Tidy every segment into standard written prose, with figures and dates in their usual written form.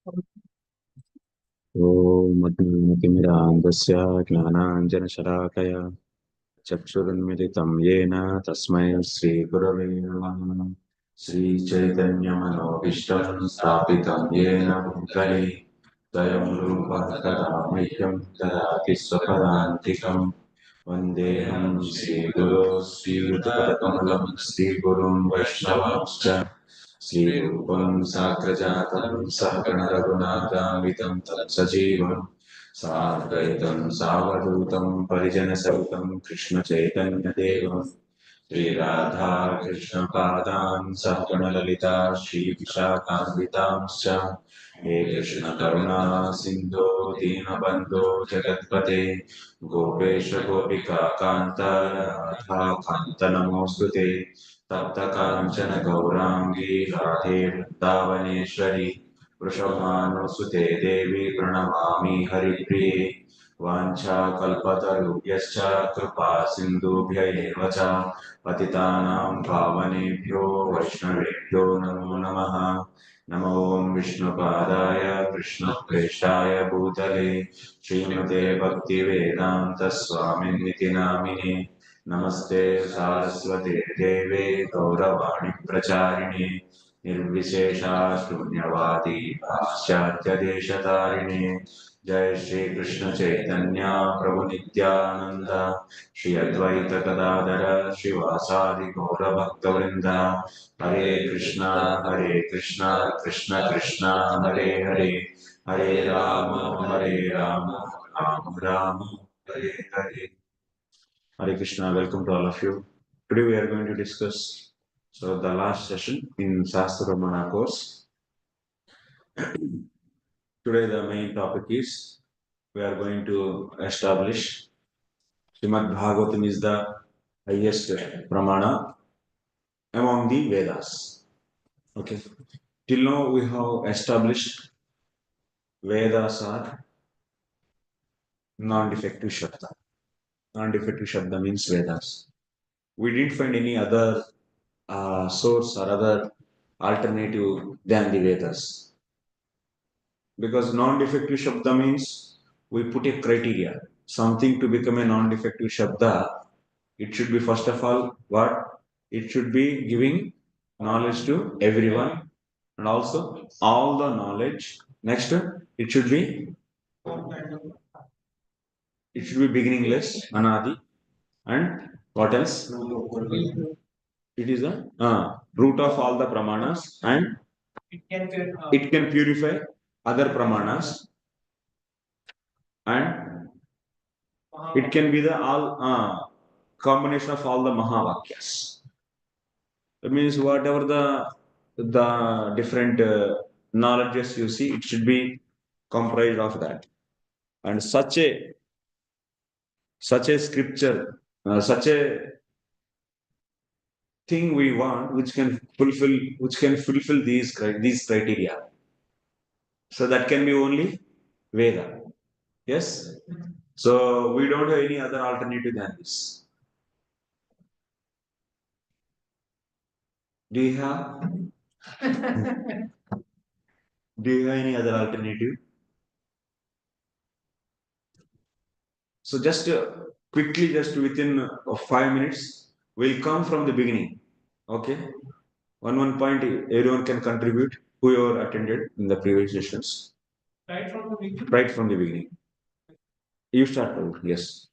ॐ अज्ञानतिमिरान्धस्य ज्ञानाञ्जनशलाकया चक्षुरुन्मिलितं येन तस्मै श्रीगुरवे नमः। श्रीचैतन्यमनोभीष्टं स्थापितं येन भूतले स्वयं रूपः कदा मह्यं ददाति स्वपदान्तिकम्। वन्देऽहं श्रीगुरो श्रीयुतपदकमलं श्रीगुरुं वैष्णवांश्च श्रीरूपं साग्रजातं सहगणरघुनाथान्वितं तत्सजीवं साद्वैतं सावधूतं परिजनसहितं कृष्णचैतन्यदेवं श्रीराधा कृष्णपादान् सहगणललिता श्रीविशाखान्वितांश्च हे कृष्णकरुणा सिन्धो दीनबन्धो जगत्पते गोपेश गोपिका कान्त राधा कान्त नमोऽस्तु ते तप्त काञ्चन गौराङ्गी राधे वृन्दावनेश्वरी वृषभानुसुते देवी प्रणमामि हरिप्रिये वाञ्छाकल्पतरुभ्यश्च कृपा सिन्धुभ्य एव च पतितानां पावनेभ्यो वैष्णवेभ्यो नमो नमः। नमो विष्णुपादाय कृष्णप्रेष्ठाय भूतले श्रीमते भक्तिवेदान्तस्वामिनिति नामिने नमस्ते सारस्वते देवे गौरवाणी प्रचारिणे निर्विशेषा शून्यवादी पाश्चात्यदेशतारिणे जय श्री कृष्ण चैतन्य प्रभु नित्यानंद श्री अद्वैत गदाधर श्रीवासादि गौर भक्तवृंद हरे Krishna Krishna Krishna Hare Hare Hare Ram Ram Ram Hare Hare. Hare Krishna, welcome to all of you. Today we are going to discuss the last session in Shastra-pramāṇam course. Today the main topic is we are going to establish Srimad Bhagavatam is the highest pramana among the Vedas. Okay. Till now we have established Vedas are non-defective Shabda. Non-defective Shabda means Vedas. We didn't find any other source or other alternative than the Vedas. Because non-defective Shabda means we put a criteria. Something to become a non-defective Shabda, it should be first of all what? It should be giving knowledge to everyone and also all the knowledge. Next, it should be beginningless, anadi, and what else? It is the root of all the pramanas and it can purify other pramanas and it can be the all combination of all the mahavakyas. That means whatever the different knowledges you see, it should be comprised of that. And such a scripture, such a thing we want, which can fulfill these criteria. So that can be only Veda. Yes. So we don't have any other alternative than this. Do you have? Do you have any other alternative? So just quickly, just within 5 minutes, we'll come from the beginning. Okay. One point everyone can contribute. Whoever attended in the previous sessions. Right from the beginning. Right from the beginning. You start. Yes.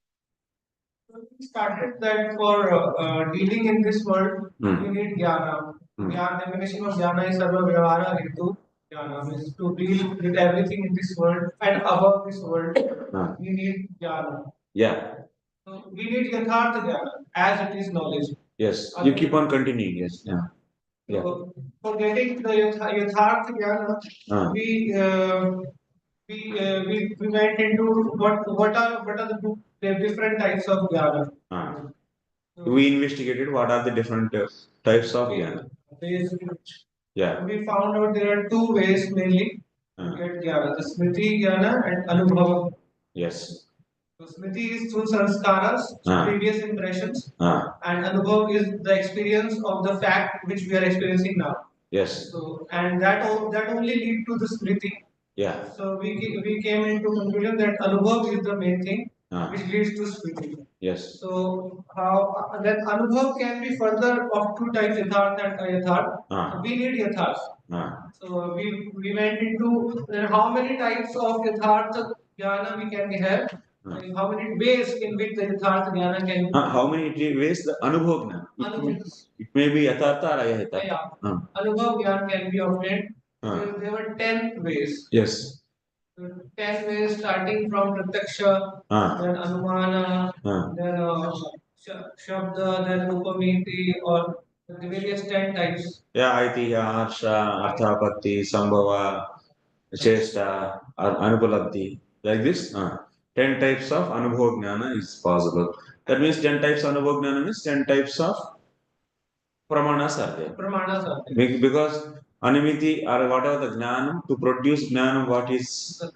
We started that for dealing in this world, we need jnana. Jnana definition of jnana is sarva vyavahara hetu. Jnana means to deal with everything in this world and above this world. We need jnana. Yeah. So we need yathartha jnana as it is knowledge. Yes. You keep on continuing. Yes. Yeah. Yeah. So, for getting the yathartha jnana, we went into what are the different types of jnana. We investigated what are the different types of jnana. Yeah. We found out there are two ways mainly to get jnana: the smriti jnana and anubhava. Yes. So smriti is through sanskaras, previous impressions, and anubhav is the experience of the fact which we are experiencing now. Yes. So and that only lead to the smriti. Yeah. So we came into conclusion that anubhav is the main thing which leads to spirituality. Yes. So how that anubhav can be further of two types, yatharth and ayatharth. So we need yatharth. So we went into how many types of yatharth jnana we can have. How many ways in which the yatharth jnana can be. How many ways the anubhav jnana? It may be yathartha or ayathartha. Yeah. Anubhav jnana can be obtained. There were 10 ways. Yes. 10 ways starting from pratyaksha, then anumana, then shabda, then upamiti, or the various 10 types. Yeah, itihasa, arthapatti, sambhava, chesta, anupalabdhi. Like this, 10 types of anubhav jnana is possible. That means 10 types of anubhav jnana means 10 types of pramanas are there. Pramanas are there. Because animiti or whatever the jnanam, to produce jnanam, what is the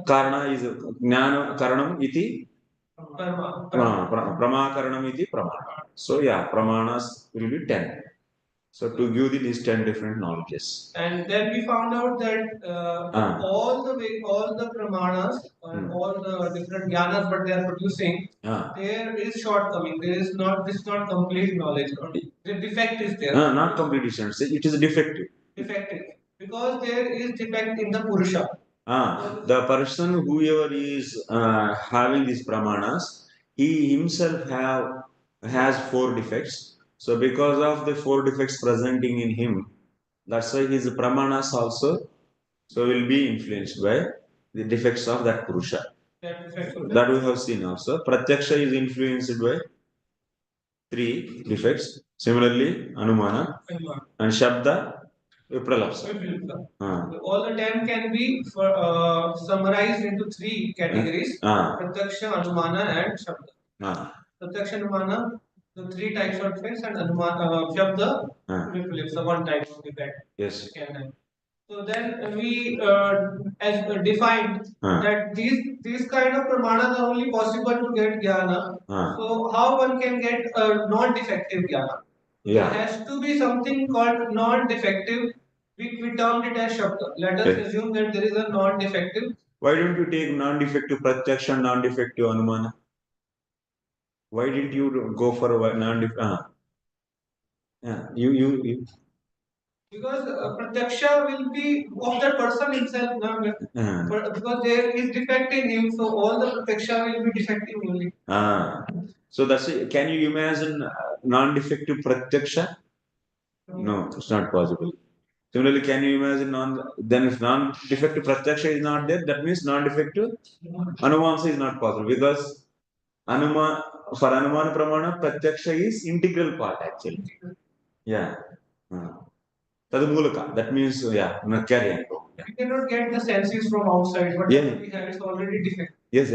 karana is jnana karanam iti pramakaranam iti pramana. So yeah, pramanas will be 10. So to give these 10 different knowledges. And then we found out that all the pramanas and all the different jnanas what they are producing, there is shortcoming. There is not this is not complete knowledge. The defect is there. Not complete ignorance. It is defective. Defective. Because there is defect in the Purusha. The person whoever is having these pramanas, he himself has 4 defects. So because of the 4 defects presenting in him, that's why his pramanas also will be influenced by the defects of that Purusha. That we have seen also. Pratyaksha is influenced by 3 defects. Similarly, Anumana and Shabda, Vipralapsa. All the 10 can be summarized into 3 categories: Pratyaksha, Anumana, and Shabda. Pratyaksha, Anumana, the 3 types of defects, and Anumana, Shabda, Vipralapsa, 1 type of defect. Yes. So then we as defined that these kind of pramanas are only possible to get jnana. So how one can get a non-defective jnana? Yeah. There has to be something called non-defective. We termed it as shabda. Let us assume that there is a non-defective. Why don't you take non-defective pratyaksha and non-defective anumana? Why didn't you go for a non-defective? Yeah, you. Because pratyaksha will be of the person himself, because there is defect in him, so all the pratyaksha will be defective only. So that's it. Can you imagine non-defective pratyaksha? No, it's not possible. Similarly, can you imagine then if non-defective pratyaksha is not there, that means non-defective anumana is not possible, because for anumana pramana pratyaksha is integral part actually. Yeah. Tadumulaka. That means carry on. We cannot get the senses from outside, but we have is already defective. Yes.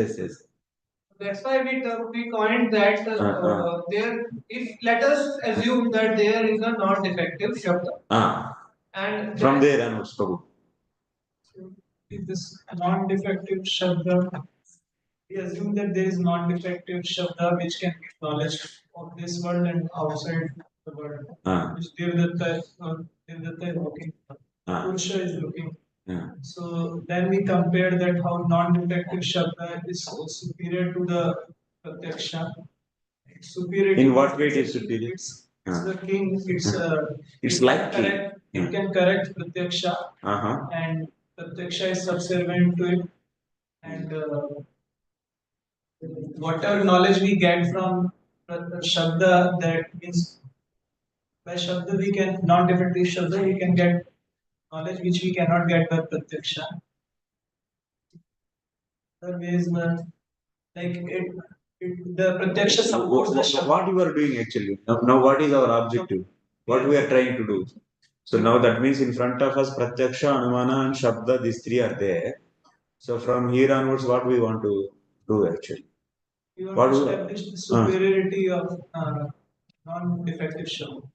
That's why we coined that there. If let us assume that there is a non-defective shabda. And from there onwards, Prabhu. This non-defective shabda, we assume that there is non-defective shabda which can give knowledge of this world and outside the world. Which Devdatta is looking for. Purusha is looking. So then we compare that how non-defective shabda is superior to the pratyaksha. Superior. In what way it is superior? It's the king. It's like king. It can correct pratyaksha, and pratyaksha is subservient to it, and whatever knowledge we get from shabda, that means by shabda we can non-defective shabda we can get knowledge which we cannot get by pratyaksha. Other ways, like the pratyaksha supports the shabda. What you are doing actually? Now what is our objective? What we are trying to do? So now that means in front of us pratyaksha, anumana, and shabda, these 3 are there. So from here onwards, what we want to do actually? We want to establish the superiority of non-defective shabda.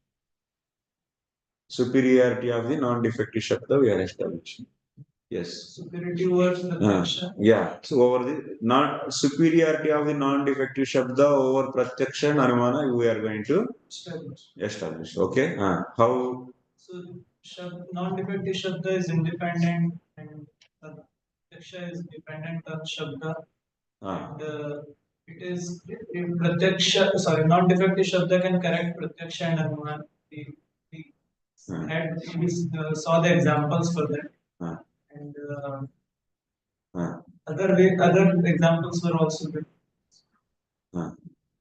Superiority of the non-defective shabda we are establishing. Yes. Superiority over pratyaksha. Yeah. So over the superiority of the non-defective shabda over pratyaksha and anumana we are going to establish. Okay. How? So non-defective shabda is independent and Pratyaksha is dependent on Shabda. And it is Pratyaksha, sorry, non-defective Shabda can correct Pratyaksha and Anuman. We saw the examples for that. And other examples were also there.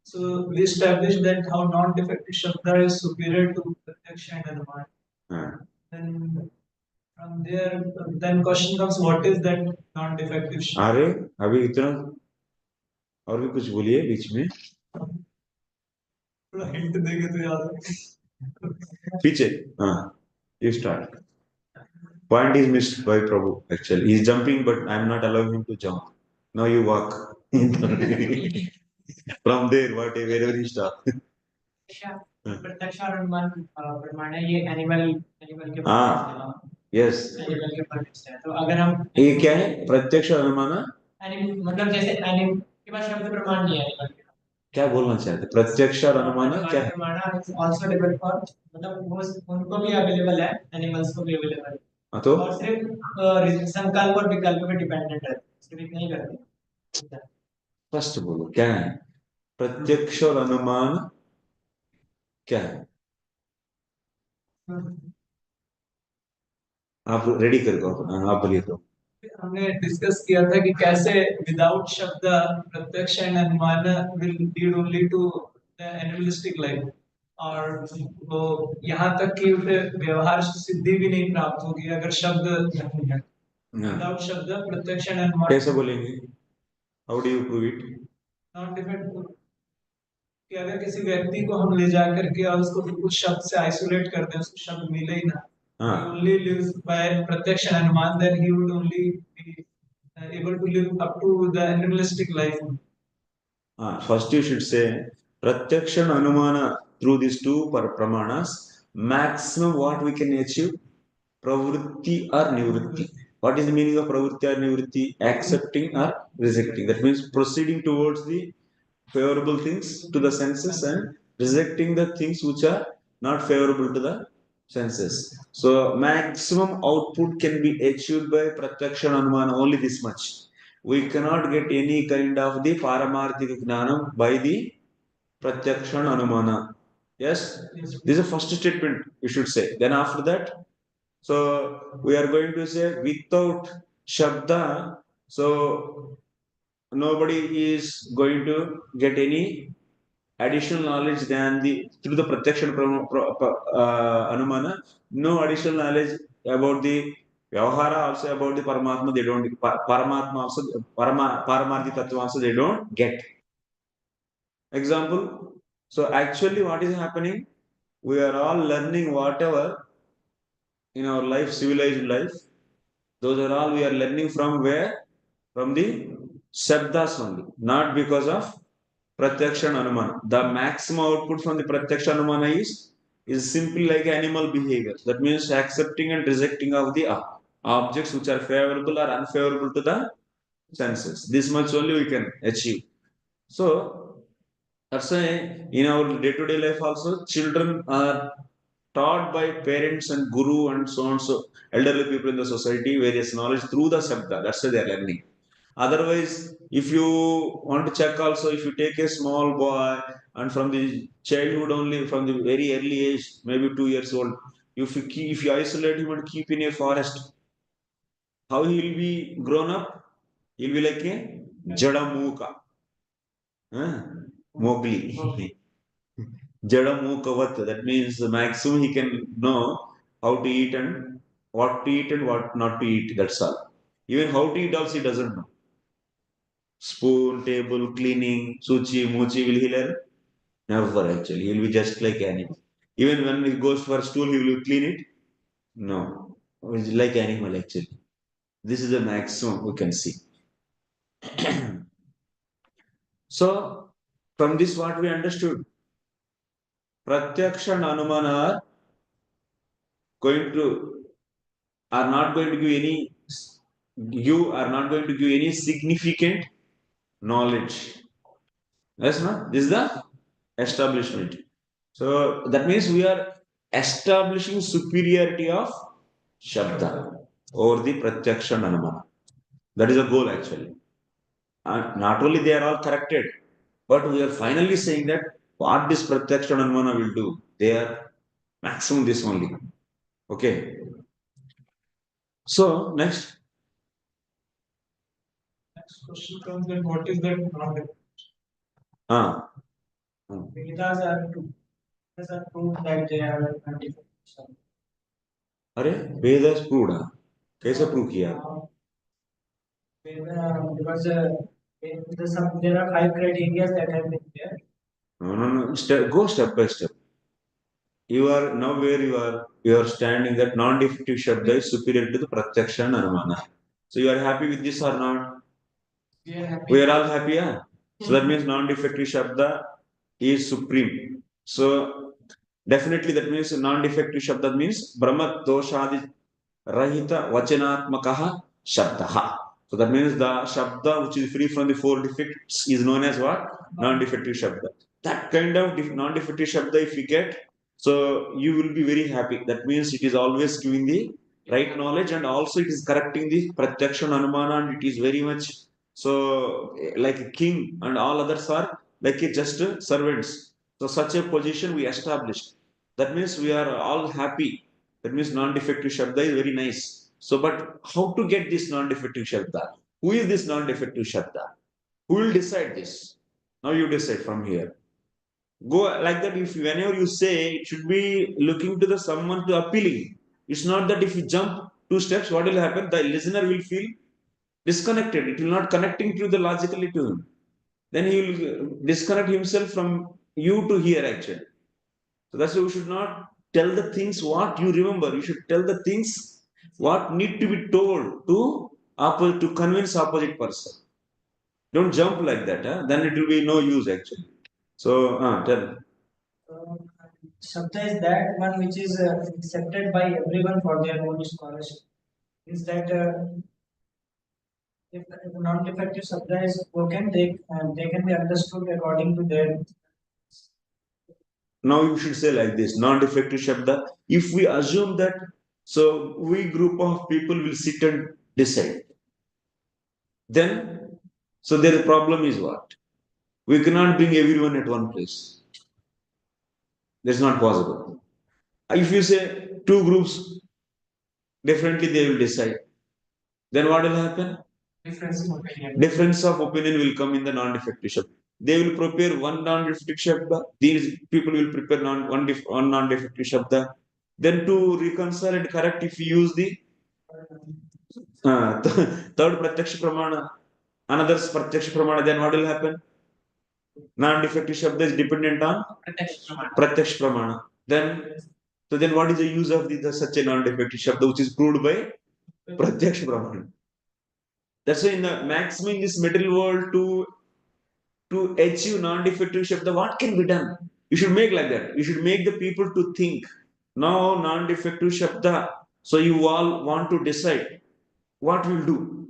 So we established that how non-defective Shabda is superior to Pratyaksha and Anuman. Then from there, then question comes, what is that non-defective Shabda? अरे अभी इतना और भी कुछ बोलिए बीच में थोड़ा hint देंगे तो याद पीछे हाँ you start. Point is missed by Prabhu actually. He is jumping but I am not allowing him to jump. Now you walk. From there wherever he stop. प्रत्यक्ष और अनुमान प्रमाण है ये एनिमल के हाँ यस एनिमल के कॉन्टेक्स्ट है तो अगर हम ये क्या है प्रत्यक्ष अनुमान मतलब जैसे एनिम के पास शब्द प्रमाण नहीं है एनिमल के क्या बोलना चाहते प्रत्यक्ष और अनुमान क्या है प्रमाण इज आल्सो अवेलेबल फॉर मतलब वो उनको भी अवेलेबल है एनिमल्स को भी अवेलेबल है तो और सिर्फ संकल्प और विकल्प पे डिपेंडेंट है सिर्फ नहीं करते फर्स्ट बोलो क्या है प्रत्यक्ष और अनुमान क्या है आप रेडी कर दो आप बोलिए तो हमने डिस्कस किया था कि कैसे विदाउट शब्द pratyaksha and anumana will lead only to the animalistic life और वो यहाँ तक कि उसे व्यवहार सिद्धि भी नहीं प्राप्त होगी अगर शब्द नहीं है विदाउट शब्द प्रत्यक्ष एंड अनुमान कैसे बोलेंगे how do you prove it not depend कि अगर किसी व्यक्ति को हम ले जाकर के और उसको बिल्कुल शब्द से आइसोलेट कर दें उसको शब्द मिले ही ना he only lives by pratyaksha and anuman then he would only be able to live up to the animalistic life. First you should say pratyaksha and anumana through these two pramanas maximum what we can achieve pravritti or nivritti. What is the meaning of pravritti or nivritti? Accepting or rejecting. That means proceeding towards the favorable things to the senses and rejecting the things which are not favorable to the senses. So maximum output can be achieved by pratyaksha and anumana only this much. We cannot get any kind of the paramarthika jnanam by the pratyaksha and anumana. Yes? This is the first statement you should say. Then after that, so we are going to say without shabda, so nobody is going to get any additional knowledge than the through the protection anumana. No additional knowledge about the vyavahara also about the paramatma they don't paramatma also paramarthi tattvam also they don't get. Example. So actually what is happening? We are all learning whatever in our life, civilized life. Those are all we are learning from where? From the Shabdas only, not because of Pratyaksha and Anumana. The maximum output from the Pratyaksha and Anumana is simply like animal behavior. That means accepting and rejecting of the objects which are favorable or unfavorable to the senses. This much only we can achieve. So, that's why in our day-to-day life also, children are taught by parents and guru and so on so elderly people in the society various knowledge through the Shabda. That's why they are learning. Otherwise, if you want to check also, if you take a small boy and from the childhood only, from the very early age, maybe 2 years old, if you isolate him and keep in a forest, how he will be grown up? He will be like a Jadamuka. Mowgli. Jadamukavat. That means the maximum he can know how to eat and what to eat and what not to eat. That's all. Even how to eat also he doesn't know. Spoon, table, cleaning, suchi, muchi, will he learn? Never actually. He will be just like animal. Even when he goes for stool, he will clean it? No. He's like animal actually. This is the maximum we can see. So, from this what we understood? Pratyaksha and Anumana are not going to give any, you are not going to give any significant knowledge. Yes, no? This is the establishment. So that means we are establishing superiority of Shabda over the Pratyaksha and Anumana. That is a goal actually. And not only they are all corrected, but we are finally saying that what this pratyaksha and anumana will do, they are maximum this only. Okay. So next. Next question comes then what is that non-defective? Ah. Vedas are true. Vedas are proof that they are non-defective. अरे Vedas proved कैसे prove किया because there are 5 criteria that have been there. No. Go step by step. You are now where you are standing that non-defective shabda is superior to the pratyaksha and anumana. So you are happy with this or not? We are all happy, yeah? So that means non-defective shabda is supreme. So definitely that means non-defective shabda means brahma doshadi rahita vachanatmakaha shabdaha. So that means the shabda which is free from the 4 defects is known as what? Non-defective shabda. That kind of non-defective shabda if you get, so you will be very happy. That means it is always giving the right knowledge and also it is correcting the pratyaksha and anumana and it is very much so like a king and all others are like a just servants. So such a position we established. That means we are all happy. That means non-defective shabda is very nice. So, but how to get this non-defective shabda? Who is this non-defective shabda? Who will decide this? Now you decide from here. Go like that. If whenever you say, it should be looking to the someone to appealing. It's not that if you jump 2 steps, what will happen? The listener will feel disconnected. It will not connecting to the logically to him. Then he will disconnect himself from you to hear actually. So that's why you should not tell the things what you remember. You should tell the things what need to be told to convince opposite person. Don't jump like that. Huh? Then it will be no use actually. So tell. Shabda is that one which is accepted by everyone for their own scholarship. Is that if non-defective shabda is spoken, they can be understood according to their. Now you should say like this: non-defective shabda. If we assume that, so we group of people will sit and decide. Then, so the problem is what? We cannot bring everyone at one place. That's not possible. If you say 2 groups, differently they will decide. Then what will happen? Difference of opinion will come in the non-defective shabda. They will prepare one non-defective shabda. These people will prepare one non-defective shabda. Then to reconcile and correct, if you use the third pratyaksha pramana, another pratyaksha pramana, then what will happen? Non-defective shabda is dependent on pratyaksha pramana. Then what is the use of such a non-defective shabda which is proved by pratyaksha pramana? That's why in the maximum in this material world to achieve non-defective shabda, what can be done? You should make like that. You should make the people to think. Now non-defective shabda. So you all want to decide what we'll do.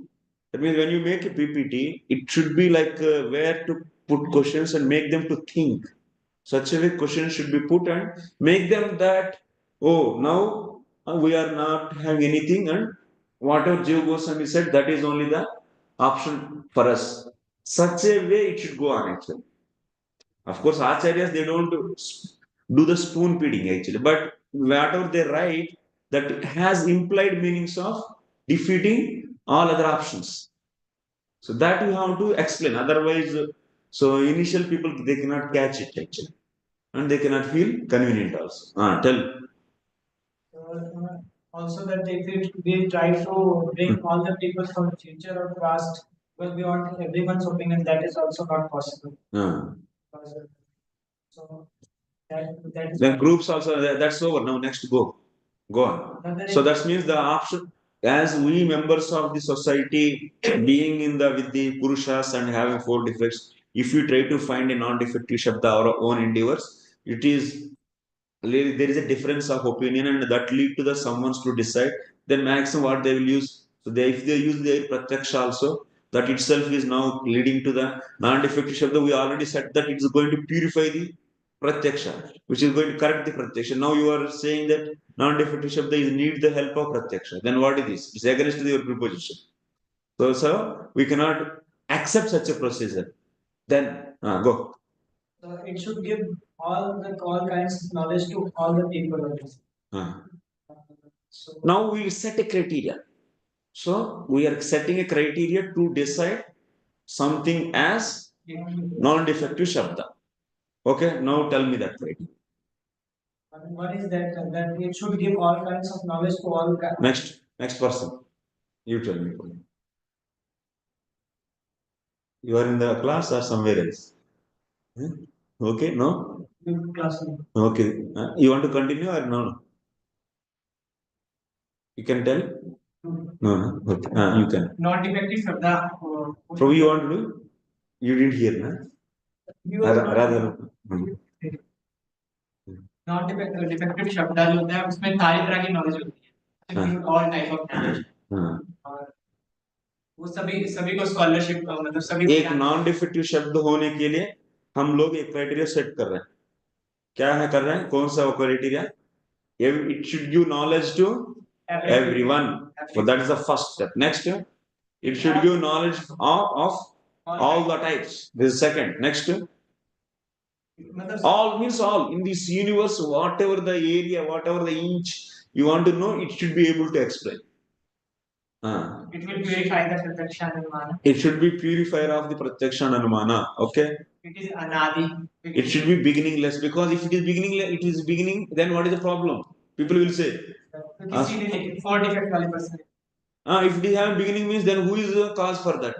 That means when you make a PPT, it should be like where to put questions and make them to think. Such a way questions should be put and make them that, oh, now we are not having anything and whatever Jiva Goswami said, that is only the option for us. Such a way it should go on actually. Of course, acharyas, they don't do the spoon feeding actually, but whatever they write, that has implied meanings of defeating all other options. So that you have to explain. Otherwise, so initial people they cannot catch it actually, and they cannot feel convenient also. Tell. Also that if we try to bring all the people from future or past, because we want everyone's opinion, that is also not possible. So that is then groups also that's over. Now next go on. So that means the option as we members of the society being in the with the purushas and having 4 defects, if you try to find a non-defective shabda our own endeavors, it is there is a difference of opinion and that lead to the someone's to decide. Then maximum what they will use. So if they use their pratyaksha also, that itself is now leading to the non-defective shabda. We already said that it is going to purify the pratyaksha, which is going to correct the pratyaksha. Now you are saying that non-defective shabda is need the help of pratyaksha. Then what is this? It's against your proposition. So we cannot accept such a procedure. Then go. So it should give all kinds of knowledge to all the people. So now we set a criteria. So we are setting a criteria to decide something as non-defective shabda. Okay, now tell me that criteria. What is that? That it should give all kinds of knowledge to all. Next person. You tell me. You are in the class or somewhere else? Okay, no? Class. Okay. You want to continue or no? You can tell? No, no. Okay. You can. Non-defective shabda. So you want to do? You didn't hear, na? Rather. Non defective शब्द जो होता है उसमें सारी तरह की knowledge होती है ऑल टाइप ऑफ नॉलेज और वो सभी को स्कॉलरशिप मतलब सभी एक नॉन डिफेक्टिव शब्द होने के लिए हम लोग एक क्राइटेरिया सेट कर रहे हैं क्या है कर रहे हैं कौन सा वो criteria it should give knowledge to everyone so that is the first step next it should give knowledge of all the types this is second next all means all in this universe whatever the area whatever the inch you want to know it should be able to explain it will purify the pratyaksha anumana it should be purifier of the pratyaksha anumana okay it is anadi it should be beginningless because if it is beginning then what is the problem people will say for defect wale person if they have beginning means then who is the cause for that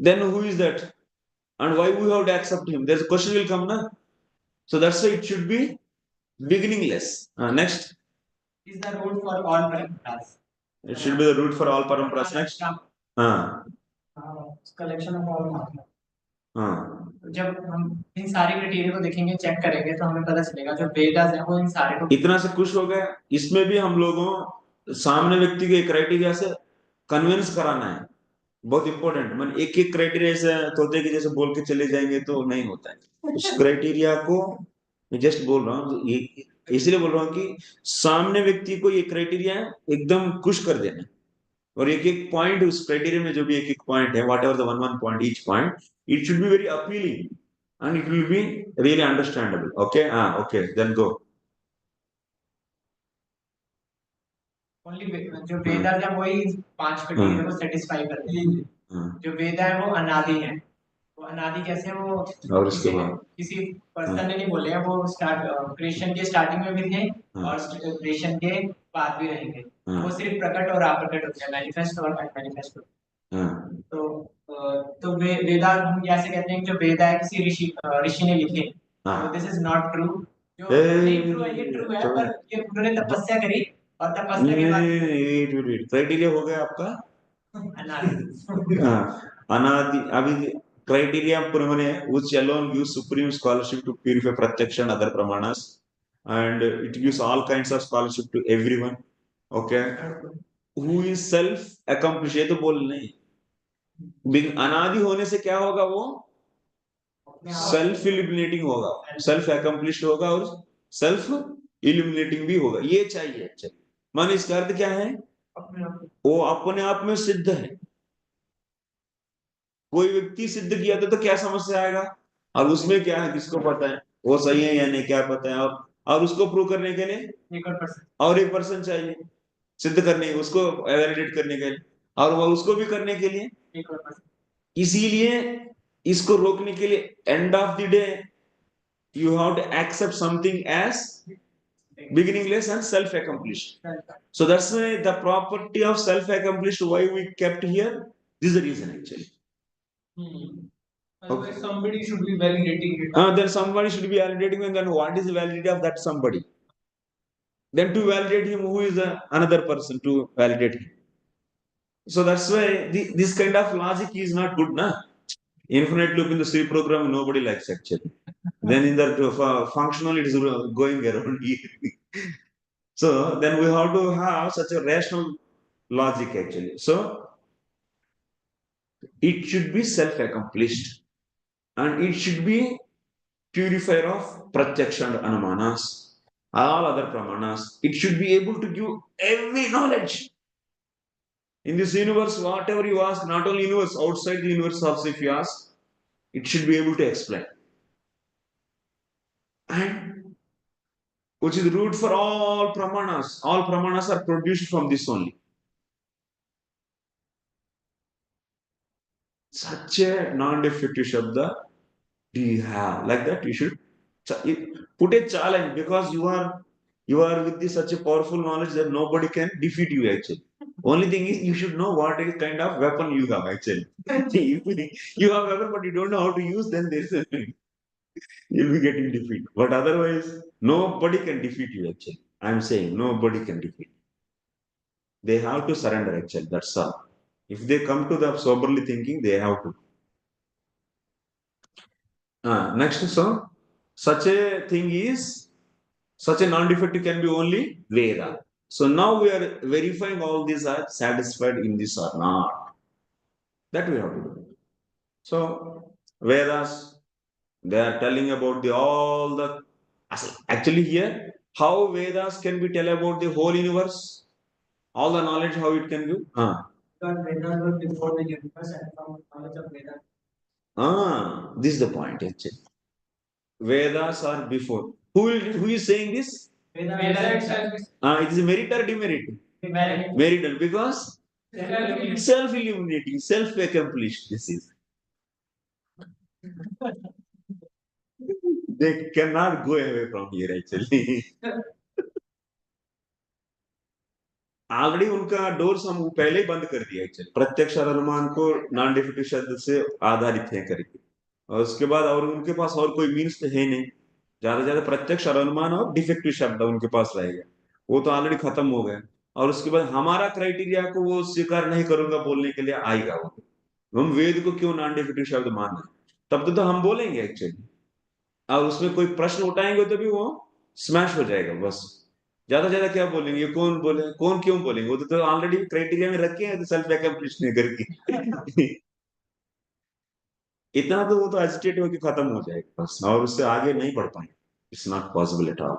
then who is that and why we have to accept him there's a question will come na so that's why it should be beginningless next is the root for all parampras it should be the root for all parampras next collection of all जब हम इन सारे criteria को देखेंगे check करेंगे तो हमें पता चलेगा जो वेदास है वो इन सारे को इतना से खुश हो गए इसमें भी हम लोगों सामने व्यक्ति के क्राइटेरिया से कन्विंस कराना है बहुत इंपॉर्टेंट मन एक एक क्राइटेरिया से तोते के जैसे बोल के चले जाएंगे तो नहीं होता है उस क्राइटेरिया को मैं जस्ट बोल रहा हूँ इसलिए बोल रहा हूँ कि सामने व्यक्ति को ये क्राइटेरिया एकदम खुश कर देना और एक एक पॉइंट उस क्राइटेरिया में जो भी एक एक पॉइंट है what ever the one point each point it should be very appealing and it will be really understandable okay okay then go only जो वेदा है वही पांच क्राइटेरिया को सेटिस्फाई करते हैं जो वेदा है वो अनादि है वो अनादि कैसे वो और उसके बाद किसी पर्सन ने नहीं बोले हैं वो क्रिएशन के स्टार्टिंग में भी थे और क्रिएशन के बाद भी रहेंगे वो सिर्फ प्रकट और अप्रकट होते हैं मैनिफेस्ट और मैनिफेस्ट होते हैं तो वेदा हम कैसे कहते हैं जो वेदा है किसी ऋषि ने लिखे तो दिस इज नॉट ट्रू जो नहीं ट्रू है ये ट्रू है पर ये उन्होंने तपस्या करी और तपस्या के बाद क्राइटेरिया हो गया आपका अनादि अनादि अभी criteria pramana which alone gives supreme scholarship to purify pratyaksha and other pramanas and it gives all kinds of scholarship to everyone okay who is self accomplished ये तो बोल नहीं अनादि होने से क्या होगा वो सेल्फ इल्यूमिनेटिंग होगा सेल्फ अकम्प्लिश्ड होगा और सेल्फ इल्यूमिनेटिंग भी होगा ये चाहिए अच्छा मान इसका अर्थ क्या है वो अपने आप में सिद्ध है कोई व्यक्ति सिद्ध किया तो क्या समस्या आएगा और उसमें क्या है किसको पता है वो सही है या नहीं क्या पता है और उसको प्रूव करने के लिए और एक पर्सन चाहिए सिद्ध करने उसको वैलिडेट करने के लिए और वो उसको भी करने के लिए इसीलिए इसको रोकने के लिए end of the day you have to accept something as beginningless and self-accomplished. So that's why the property of self-accomplished, why we kept here, this is the reason actually. Okay. Somebody should be validating it. Then somebody should be validating and then what is the validity of that somebody? Then to validate him, who is another person to validate him? So that's why this kind of logic is not good, na? Infinite loop in the C program, nobody likes actually. Then in the functional, it is going around here. So then we have to have such a rational logic actually. So it should be self-accomplished and it should be purifier of pratyaksha and anumanas, all other pramanas. It should be able to give every knowledge. In this universe, whatever you ask, not only universe, outside the universe also, if you ask, it should be able to explain. And which is the root for all pramanas. All pramanas are produced from this only. Such a non-defective shabda do you have? Like that, you should put a challenge, because you are with this such a powerful knowledge that nobody can defeat you actually. Only thing is you should know what kind of weapon you have actually. If you have weapon but you don't know how to use, then there's a you'll be getting defeat. But otherwise, nobody can defeat you actually. I'm saying nobody can defeat. They have to surrender actually. That's all. If they come to the soberly thinking, they have to. Next, so such a thing is such a non-defective can be only Veda. So now we are verifying all these are satisfied in this or not. That we have to do. So Vedas, they are telling about the all the actually here how Vedas can be tell about the whole universe, all the knowledge how it can do. Because Vedas was before the universe and from knowledge of Vedas. This is the point actually. Vedas are before. Who is saying this? Veda itself. It is a merit or demerit? Merit. Merit because self illuminating, self accomplished. This is. They cannot go away from here actually. Already उनका doors हम पहले ही बंद कर दिया actually प्रत्यक्ष और अनुमान को नॉन डिफिटिव शब्द से आधारित है करके और उसके बाद और उनके पास और कोई मीन्स तो है नहीं ज्यादा प्रत्यक्ष और अनुमान और डिफेक्टिव शब्द उनके पास रहेगा वो तो ऑलरेडी खत्म हो गए और उसके बाद हमारा क्राइटेरिया को वो स्वीकार नहीं करूंगा बोलने के लिए आएगा वो हम वेद को क्यों नॉन डिफिटिव शब्द मान रहे तब तो हम बोलेंगे एक्चुअली और उसमें कोई प्रश्न उठाएंगे तो भी वो स्मैश हो जाएगा बस ज्यादा क्या बोलेंगे कौन बोले कौन क्यों बोलेंगे वो तो ऑलरेडी क्राइटेरिया में रखे हैं तो सेल्फ एकम्प्लिश नहीं करके इतना तो वो तो एजिटेट होकर खत्म हो जाएगा बस और उससे आगे नहीं बढ़ पाएंगे it's not possible at all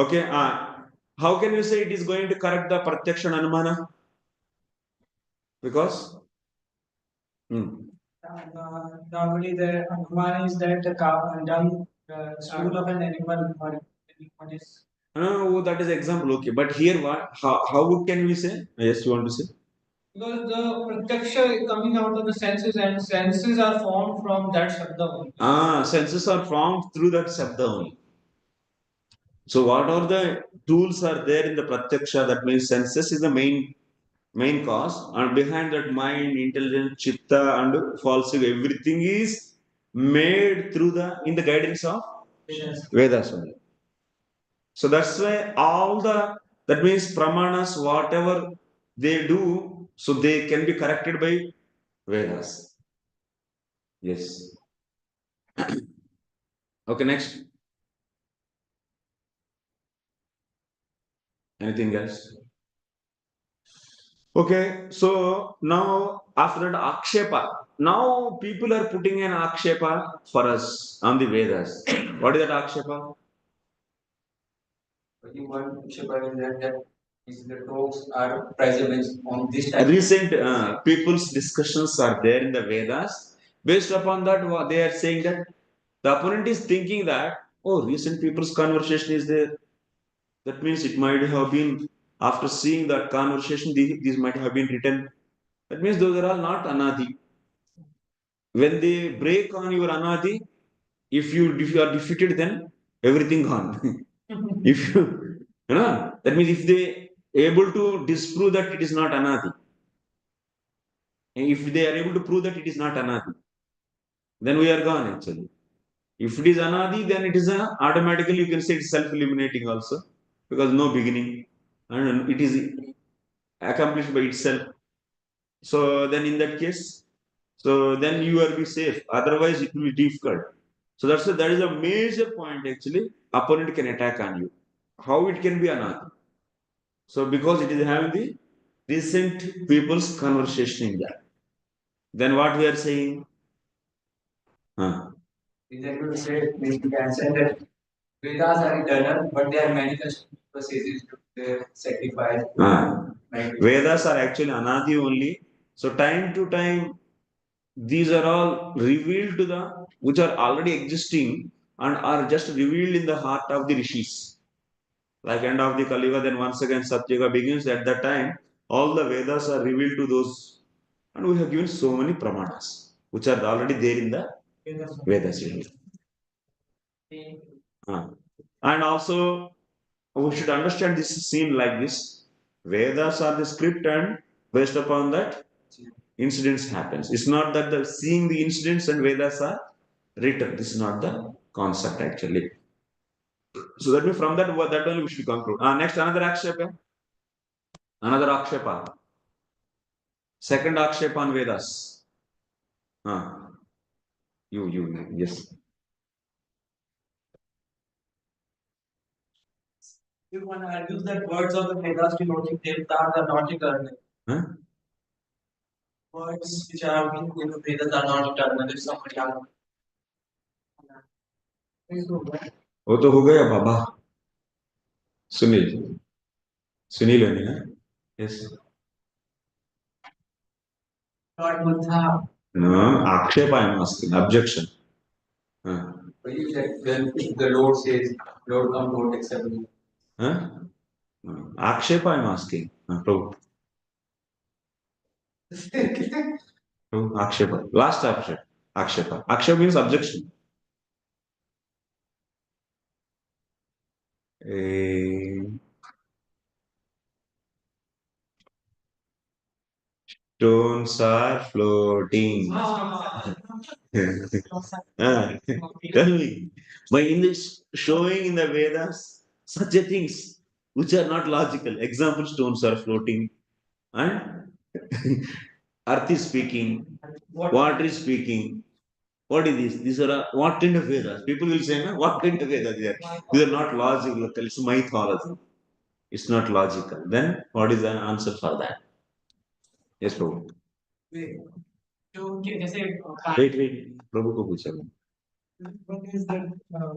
okay how can you say it is going to correct the प्रत्यक्ष अनुमान because normally the Anuman is that the cow dung stool of an animal or what is. Oh, that is example. Okay, but here what? How can we say? Yes, you want to say? Because the pratyaksha coming out of the senses and senses are formed from that shabda only. Senses are formed through that shabda only. So what are the tools are there in the pratyaksha? That means senses is the main cause, and behind that mind, intelligence, chitta, and falsification, everything is made through the in the guidance of Vedas only. So that's why all that means pramanas, whatever they do, so they can be corrected by Vedas. Yes. Okay, next. Anything else? Okay, so now after that Akshepa, now people are putting an Akshepa for us on the Vedas. What is that Akshepa? One Akshepa is that the talks are present on this type. Recent people's discussions are there in the Vedas. Based upon that, they are saying that the opponent is thinking that, oh, recent people's conversation is there. That means it might have been, after seeing that conversation, these might have been written. That means those are all not anadi. When they break on your anadi, if you are defeated, then everything gone. If you know, that means if they able to disprove that it is not anadi, and if they are able to prove that it is not anadi, then we are gone actually. If it is anadi, then it is automatically you can say it's self-eliminating also, because no beginning, and it is accomplished by itself. So then in that case, so then you will be safe. Otherwise, it will be difficult. So that is a major point actually. Opponent can attack on you. How it can be anadi? So because it is having the recent people's conversation in that. Then what we are saying? Is that to say we can say that Vedas are eternal, but there are many processes to sacrifice. Vedas are actually anadi only. So time to time, these are all revealed to the, which are already existing and are just revealed in the heart of the rishis. Like end of the Kali Yuga, then once again Sattvika begins. At that time, all the Vedas are revealed to those, and we have given so many pramanas, which are already there in the Vedas. And also, we should understand this scene like this. Vedas are the script, and based upon that, incidents happens. It's not that the seeing the incidents and Vedas are written. This is not the concept actually. So that means from that only we should conclude. Next, another akshepa. Another akshepa. Second akshepa on Vedas. Yes. You want to argue that words of the Vedas denoting Devtas are not eternal. Huh? Words which are in the Vedas are not eternal. If somebody asks. वो तो हो गया बाबा सुनील सुनील है ना yes God Buddha. No, आक्षेप I am asking objection. But you said then the Lord says, Lord come, Lord accept me. आक्षेप I am asking. प्रभु प्रभु आक्षेप last आक्षेप आक्षेप आक्षेप means objection. Stones are floating. Tell me, by in this showing in the Vedas, such a things which are not logical. Example, stones are floating, and earth is speaking, water is speaking. What is this? These are what kind of Vedas? People will say, no, what kind of Vedas they are? These are not logical. It's mythology. It's not logical. Then what is the answer for that? Yes, Prabhu. Wait. प्रभु को पूछा मैं. One is that uh,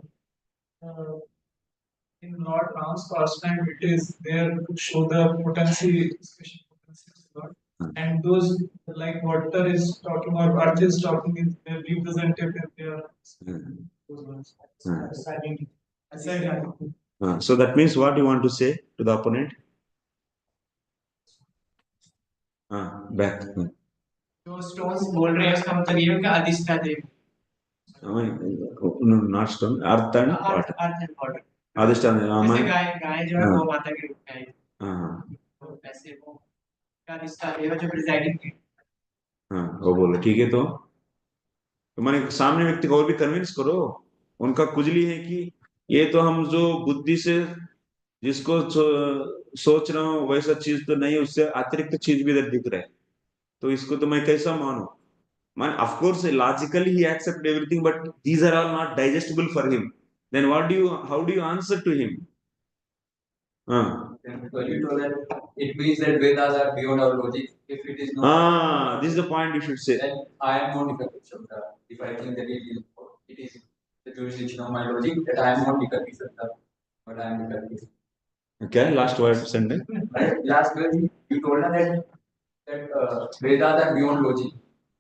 in Lord Ram's pastime, it is there to show the potency, special potency of God. And those like water is talking or earth is talking is their representative in their those ones. So that means what you want to say to the opponent? Back. जो stones बोल रहे हैं उसका मतलब ये है कि अधिष्ठादेव. No, not stone. Earth and water. Earth and water. अधिष्ठान. जैसे गाय जो है वो माता के रूप में आई. तो ऐसे वो का अधिष्ठादेव जो प्रिजाइडिंग. वो बोलो ठीक है तो मैंने सामने व्यक्ति को और भी कन्विंस करो. उनका कुजली है कि ये तो हम जो बुद्धि से जिसको सोच रहा हूँ वैसा चीज तो नहीं है, उससे अतिरिक्त चीज भी इधर दिख रहा है, तो इसको तो मैं कैसा मानूं? Man, of course, logically he accepts everything, but these are all not digestible for him. Then how do you answer to him? Because you told that it means that Vedas are beyond our logic. If it is not, this is the point you should say. Then I am not defective Shabda. If I think that it is the jurisdiction of my logic, that I am not defective Shabda, but I am defective. Okay, last word sentence. Right? Last word, you told us that Vedas are beyond logic.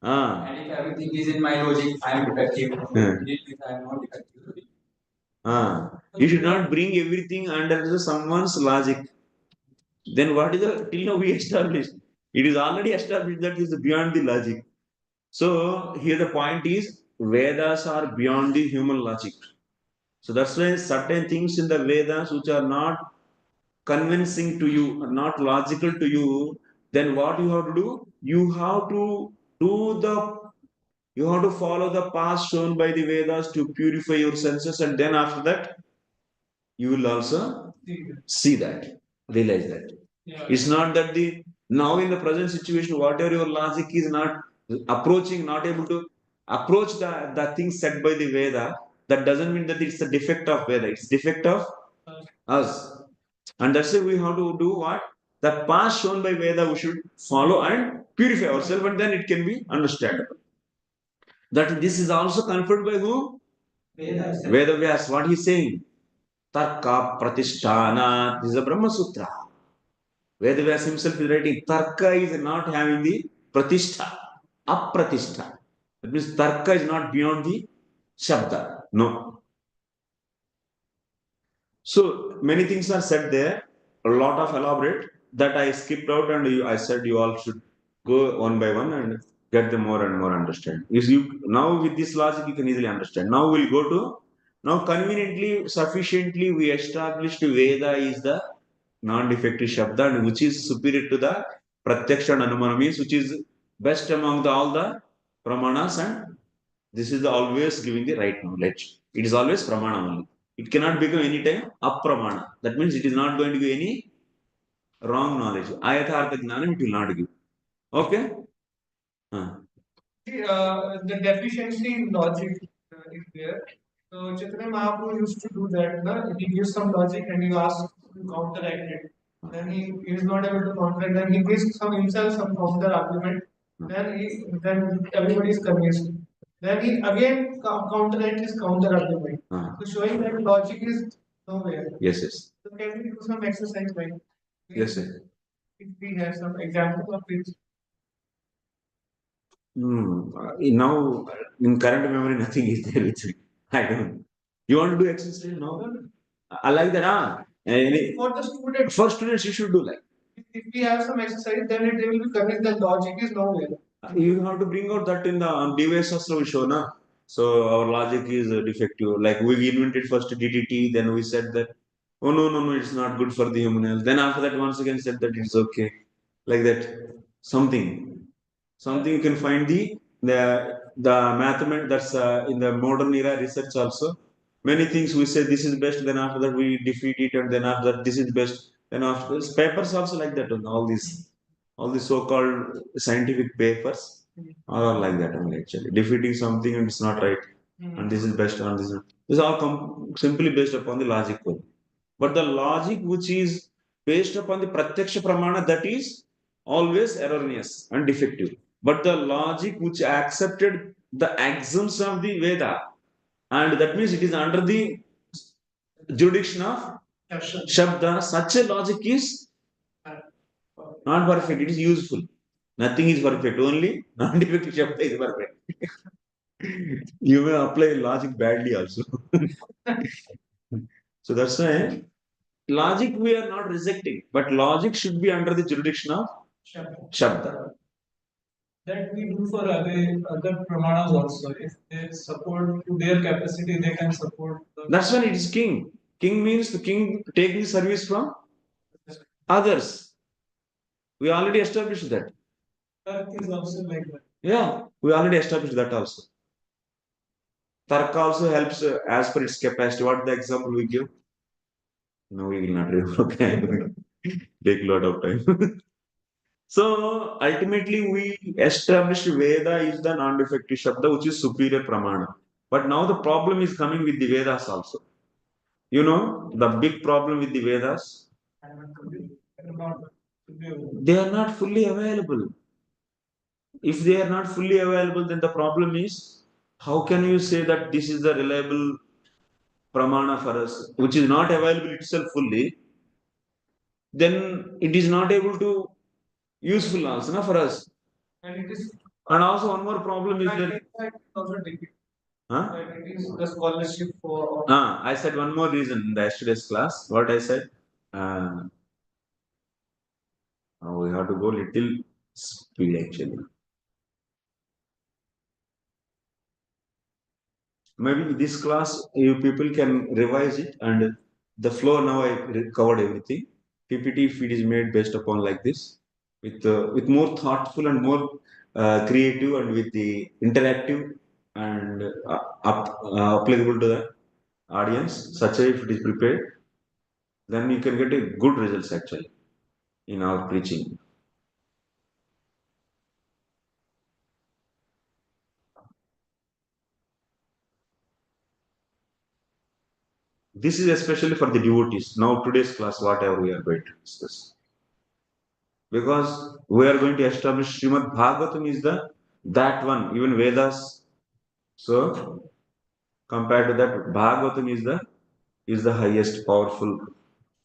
And if everything is in my logic, I am defective. It means I am not defective. You should not bring everything under someone's logic. Then what is the till now we established? It is already established that is beyond the logic. So here the point is Vedas are beyond the human logic. So that's why certain things in the Vedas which are not convincing to you, are not logical to you, then what you have to do? You have to follow the path shown by the Vedas to purify your senses, and then after that you will also see that, realize that. Yeah. It's not that the now in the present situation, whatever your logic is not approaching, not able to approach the things said by the Veda, that doesn't mean that it's a defect of Veda, it's defect of us. And that's why we have to do what? The path shown by Veda we should follow and purify ourselves, and then it can be understandable. That this is also confirmed by who? Veda Vyas. What he's saying? Tarka Pratishtana. This is a Brahma Sutra. Vedas himself is writing, Tarka is not having the pratishtha, apratishtha. That means Tarka is not beyond the Shabda. No. So many things are said there, a lot of elaborate that I skipped out, and I said you all should go one by one and get the more and more understand. Is you now with this logic you can easily understand. Now we'll go to now conveniently, sufficiently we established Veda is the non-defective Shabda and which is superior to the Pratyaksha and Anumana means which is best among all the Pramanas, and this is always giving the right knowledge. It is always Pramana only. It cannot become any time Apramana. That means it is not going to give any wrong knowledge. Ayathartha Jnanam it will not give. Okay? The deficiency in logic is there. So Chaitanya Mahaprabhu used to do that. No? He gives some logic and he asks to counteract it. Then he is not able to counteract. Then he gives some himself some counter argument. Then everybody is convinced. Then he again counteract his counter argument. So showing that logic is nowhere. Yes, yes. So can we do some exercise like? Yes, yes. If we have some examples of it. Now, in current memory, nothing is there with me. I don't. You want to do exercise? No. I like that. For the students. For students, you should do like. If we have some exercise, then it will be convinced that logic is nowhere. You have to bring out that in the Vyasadeva we show, na? So our logic is defective. Like we invented first DDT, then we said that, oh no, it's not good for the human health. Then after that, once again said that it's okay. Like that. Something you can find the mathematics that's in the modern era research also. Many things we say this is best, then after that we defeat it, and then after that this is best. Then after this, papers also like that. All these so-called scientific papers are like that only actually. Defeating something and it's not right, and this is best, and this is. This is all simply based upon the logic only. But the logic which is based upon the pratyaksha pramana, that is always erroneous and defective. But the logic which accepted the axioms of the Veda, and that means it is under the jurisdiction of Shabda, such a logic is not perfect, it is useful. Nothing is perfect, only non-defective Shabda is perfect. You may apply logic badly also. So that's why logic we are not rejecting, but logic should be under the jurisdiction of Shabda. That we do for other pramanas also. If they support to their capacity, they can support. That's when it is king. King means the king taking service from others. We already established that. That is also like that. Yeah, we already established that also. Tarka also helps as per its capacity. What the example we give? No, we will not remember. Okay. Take a lot of time. So ultimately, we established Veda is the non-defective Shabda, which is superior pramana. But now the problem is coming with the Vedas also. You know, the big problem with the Vedas, they are not fully available. If they are not fully available, then the problem is how can you say that this is the reliable pramana for us, which is not available itself fully, then it is not able to useful also na, for us. And it is. And also one more problem is that. Huh? It is the scholarship for. I said one more reason in the yesterday's class. What I said? We have to go little speed actually. Maybe this class, you people can revise it, and the flow now I covered everything. PPT if it is made based upon like this, with more thoughtful and more creative and with the interactive and applicable to the audience. Such a if it is prepared, then you can get a good results actually in our preaching. This is especially for the devotees. Now today's class, whatever we are going to discuss. Because we are going to establish Srimad Bhagavatam is that one, even Vedas. So compared to that, Bhagavatam is the highest powerful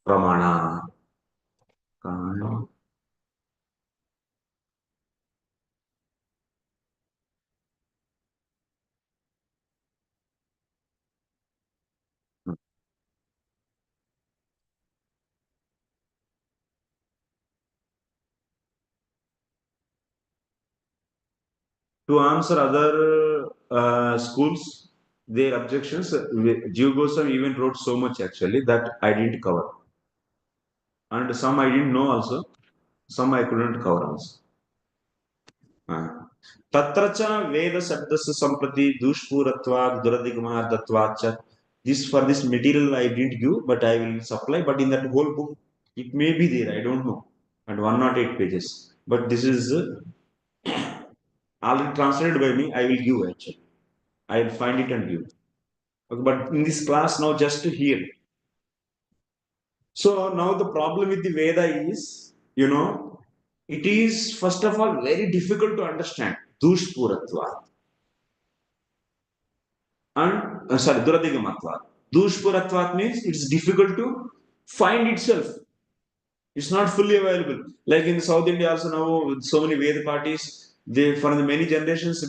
pramana Kano. To answer other schools, their objections, Jiva Goswami even wrote so much actually that I didn't cover. And some I didn't know also, some I couldn't cover also. तत्र च वेद शब्दस्य सम्प्रति दुष्पूरत्वात् दुरधिगमार्थत्वात् च this for this material I didn't give but I will supply but in that whole book it may be there I don't know and 108 pages but this is already translated by me I will give actually I will find it and give okay, but in this class now just to hear so now the problem with the Veda is you know it is first of all very difficult to understand dushpuratvat and duradigamatvat. Dushpuratvat means it's difficult to find itself. It's not fully available. Like in South India also now with so many Veda parties, they for the many generations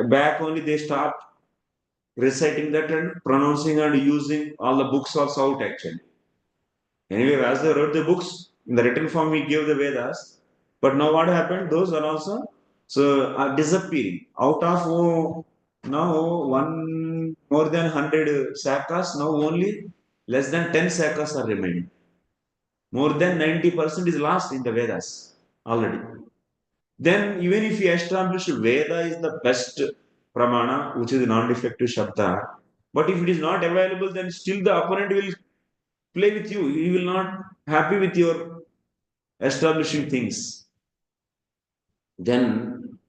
back only they start reciting that and pronouncing and using all the books are out actually. Anyway, as they wrote the books, in the written form we gave the Vedas, but now what happened? Those are also so are disappearing. Out of now one more than 100 sakas, now only less than 10 sakas are remaining. More than 90% is lost in the Vedas already. Then even if you establish Veda is the best pramana, which is a non-defective shabda, but if it is not available, then still the opponent will play with you. He will not happy with your establishing things. Then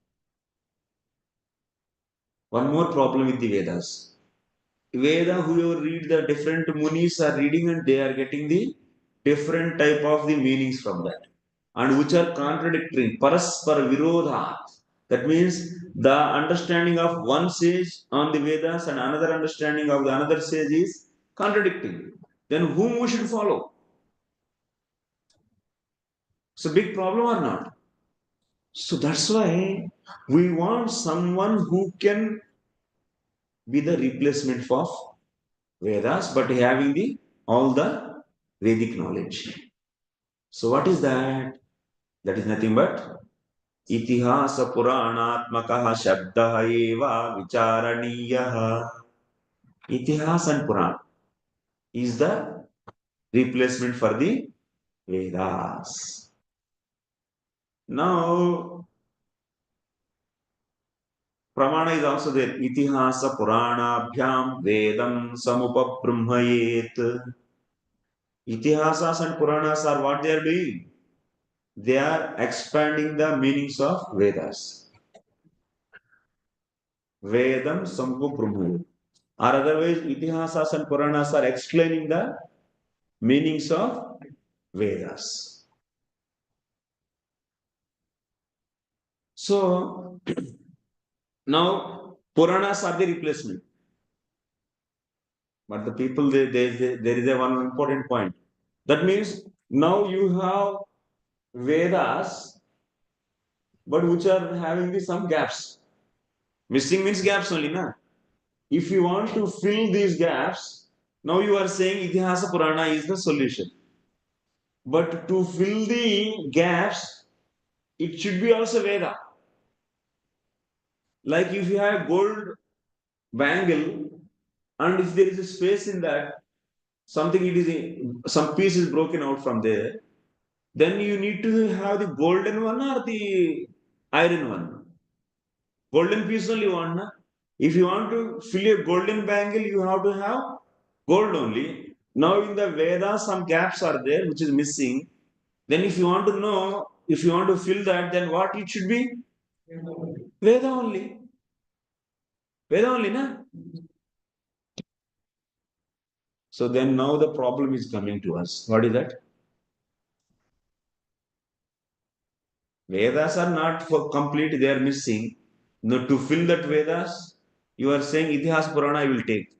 one more problem with the Vedas. Veda, whoever read the different munis are reading and they are getting the different type of the meanings from that. And which are contradictory. Paraspara virodha. That means the understanding of one sage on the Vedas and another understanding of the another sage is contradicting. Then whom we should follow? It's a big problem or not? So that's why we want someone who can be the replacement of Vedas, but having the all the Vedic knowledge. So what is that? That is nothing but Itihasa Puraṇātmakah Shabdah eva Vicharaniyah. Itihasa and Purana is the replacement for the Vedas. Now, Pramana is also there. Itihasa Puranabhyam Vedam Samupabhrahmayet. Itihasas and Puranas are what they are doing? They are expanding the meanings of Vedas. Vedam Samupabhrahmayet. Or otherwise, Itihasas and Puranas are explaining the meanings of Vedas. So, now Puranas are the replacement. But the people, there is a one important point. That means now you have Vedas, but which are having some gaps. Missing means gaps only, na? If you want to fill these gaps, now you are saying Itihasa Purana is the solution. But to fill the gaps, it should be also Veda. Like if you have gold bangle and if there is a space in that, something it is some piece is broken out from there, then you need to have the golden one or the iron one. Golden piece only one. Na? If you want to fill a golden bangle, you have to have gold only. Now in the Veda, some gaps are there which is missing. Then if you want to know, if you want to fill that, then what it should be? Veda only. Veda only, na? So then now the problem is coming to us. What is that? Vedas are not for complete, they are missing. No, to fill that Vedas, you are saying Itihas Purana I will take.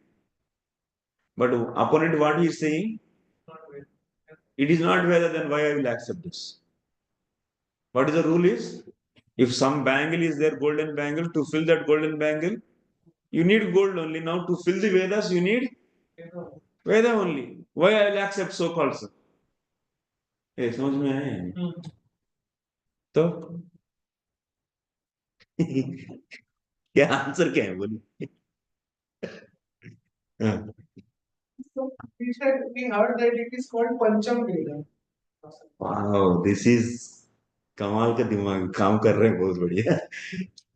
But opponent what he is saying? it is not Veda, then why I will accept this? What is the rule is? If some bangle is there, golden bangle, to fill that golden bangle, you need gold only. Now to fill the Vedas, you need Veda only. Why I will accept so-called? Hey, समझ में आया? तो क्या answer क्या है बोलिए? So we heard that it is called Pancham Veda. Wow, this is कमाल का दिमाग काम कर रहे हैं बहुत बढ़िया.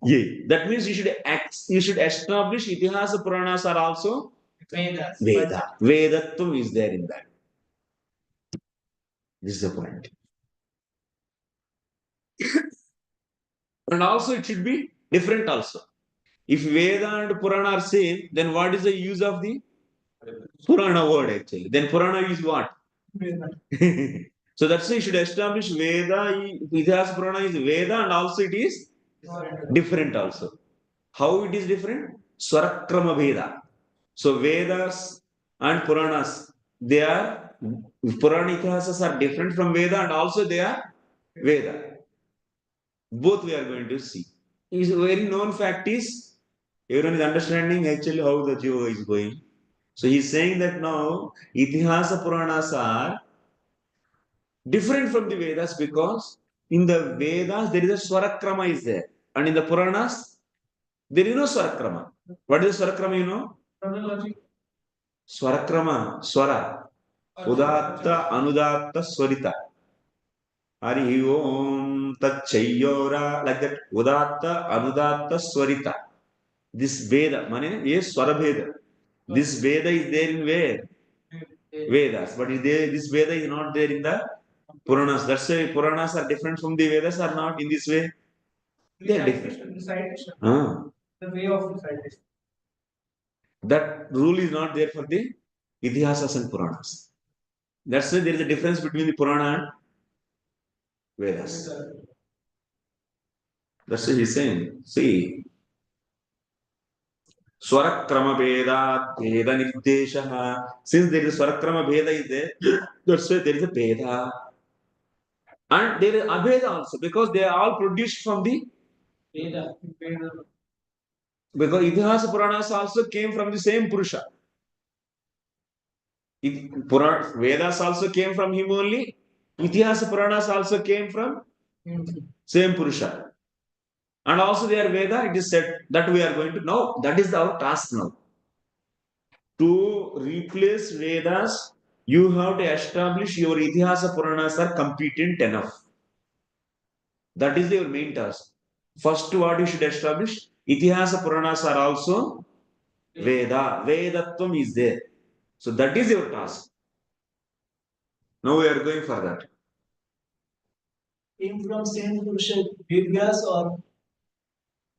ये that means you should establish Itihasa Puranas are also Vedas. Veda. Vedatvam is there in that. This is the point. And also it should be different also. If Veda and Purana are same, then what is the use of the Purana word actually? Then Purana is what? Veda. So that's why you should establish Veda, Itihasa Purana is Veda and also it is different also. How it is different? Swarakrama Veda. So Vedas and Puranas, they are, Purana Itihasas are different from Veda and also they are Veda. Both we are going to see. Is a very known fact is, everyone is understanding actually how the Jiva is going. So he's saying that now Itihasa Puranas are different from the Vedas because in the Vedas there is a Swarakrama is there. And in the Puranas, there is no Swarakrama. What is Swarakrama, you know? Swarakrama, Swara. Udatta, Anudatta, Swarita. Hari Om Tachayora, like that. Udatta, Anudatta, Swarita. This Veda, mane, yes, Swara Veda. This Veda is there in where? Vedas. But is there, this Veda is not there in the Puranas. That's why Puranas are different from the Vedas are not in this way. They are different. The way of recitation. That rule is not there for the Itihasas and Puranas. That's why there is a difference between the Purana and Vedas. That's what he's saying. See, Swarakrama Veda, Veda Nirdeshaha. Since there is Swarakrama Veda is there, that's why there is a Veda. And there is Abheda also because they are all produced from the Veda. Because Itihasa Puranas also came from the same Purusha. Vedas also came from him only. Itihasa Puranas also came from same Purusha. And also they are Veda, it is said that we are going to know. That is our task now. To replace Vedas, you have to establish your Itihasa Puranas are competent enough. That is your main task. First, what you should establish? Itihasa Puranas are also Veda. Vedatvam is there. So that is your task. Now we are going for that. Came from same Purusha, Vedas or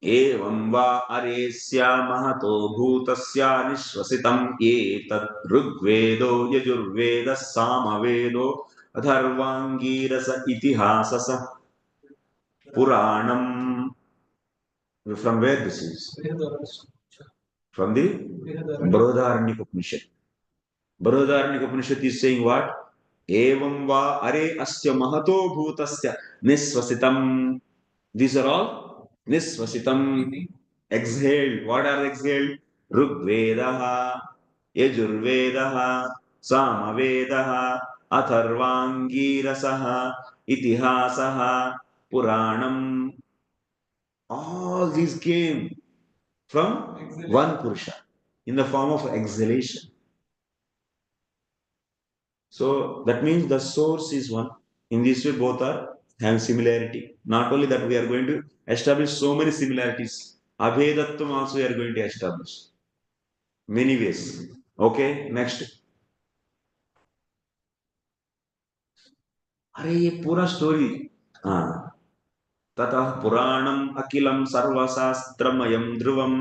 एवं वा अरेस्या महतो भूतस्या निश्वसितं एतद् ऋग्वेदो यजुर्वेदः सामवेदो अथर्वाङ्गीरस इतिहासस पुराणम्. From where this is? From the Brihadaranyaka Upanishad. Brihadaranyaka Upanishad is saying what? Evam va are asya mahato bhutasya nisvasitam. These are all nisvasitam. Exhaled. What are exhaled? Rugvedaha, Yajurvedaha, Samavedaha, Atharvangirasaha, Itihasaha, Puranam. All these came from one Purusha in the form of exhalation. So that means the source is one. In this way, both are having similarity. Not only that, we are going to establish so many similarities. Abhedatvam also we are going to establish. Many ways. Okay, next. अरे ये पूरा story. हाँ. ततः पुराणम अखिलम सर्वशास्त्रमयम ध्रुवम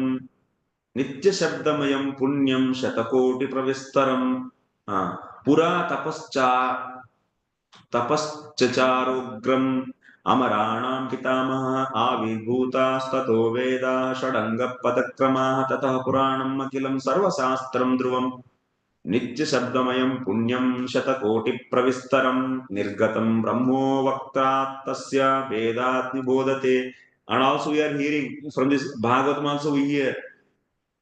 नित्य शब्दमयम पुण्यम शतकोटि प्रविस्तरम. हाँ. पुरा तपश्चचारोग्रम अमराणां पितामहः आविर्भूतास्ततो वेदाः षडङ्गपदक्रमाः ततः पुराणम् अखिलं सर्वशास्त्रं ध्रुवम्. Nitya Shabdamayam Punyam Shatakoti Pravistaram Nirgatam Brahmo Vakta Tasya Vedatni Bodhate. And also we are hearing from this Bhagavatam also we hear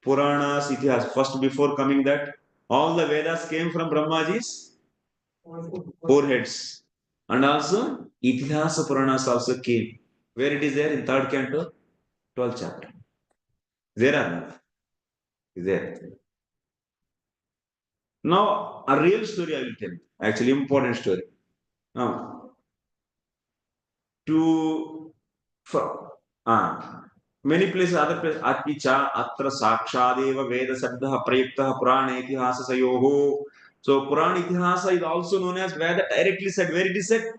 Puranas, Itihas. First before coming that, all the Vedas came from Brahmaji's foreheads. And also Itihasa Puranas also came. Where it is there in third canto, 12th chapter. There are not. There. Now, a real story I will tell you. Actually, important story. Now, to for, many places, other places, Atpicha, Atra Sakshadeva Veda Sabda Prayukta Purana Itihasa Sayoho. So, Purana Itihasa is also known as Veda directly said. Where it is said?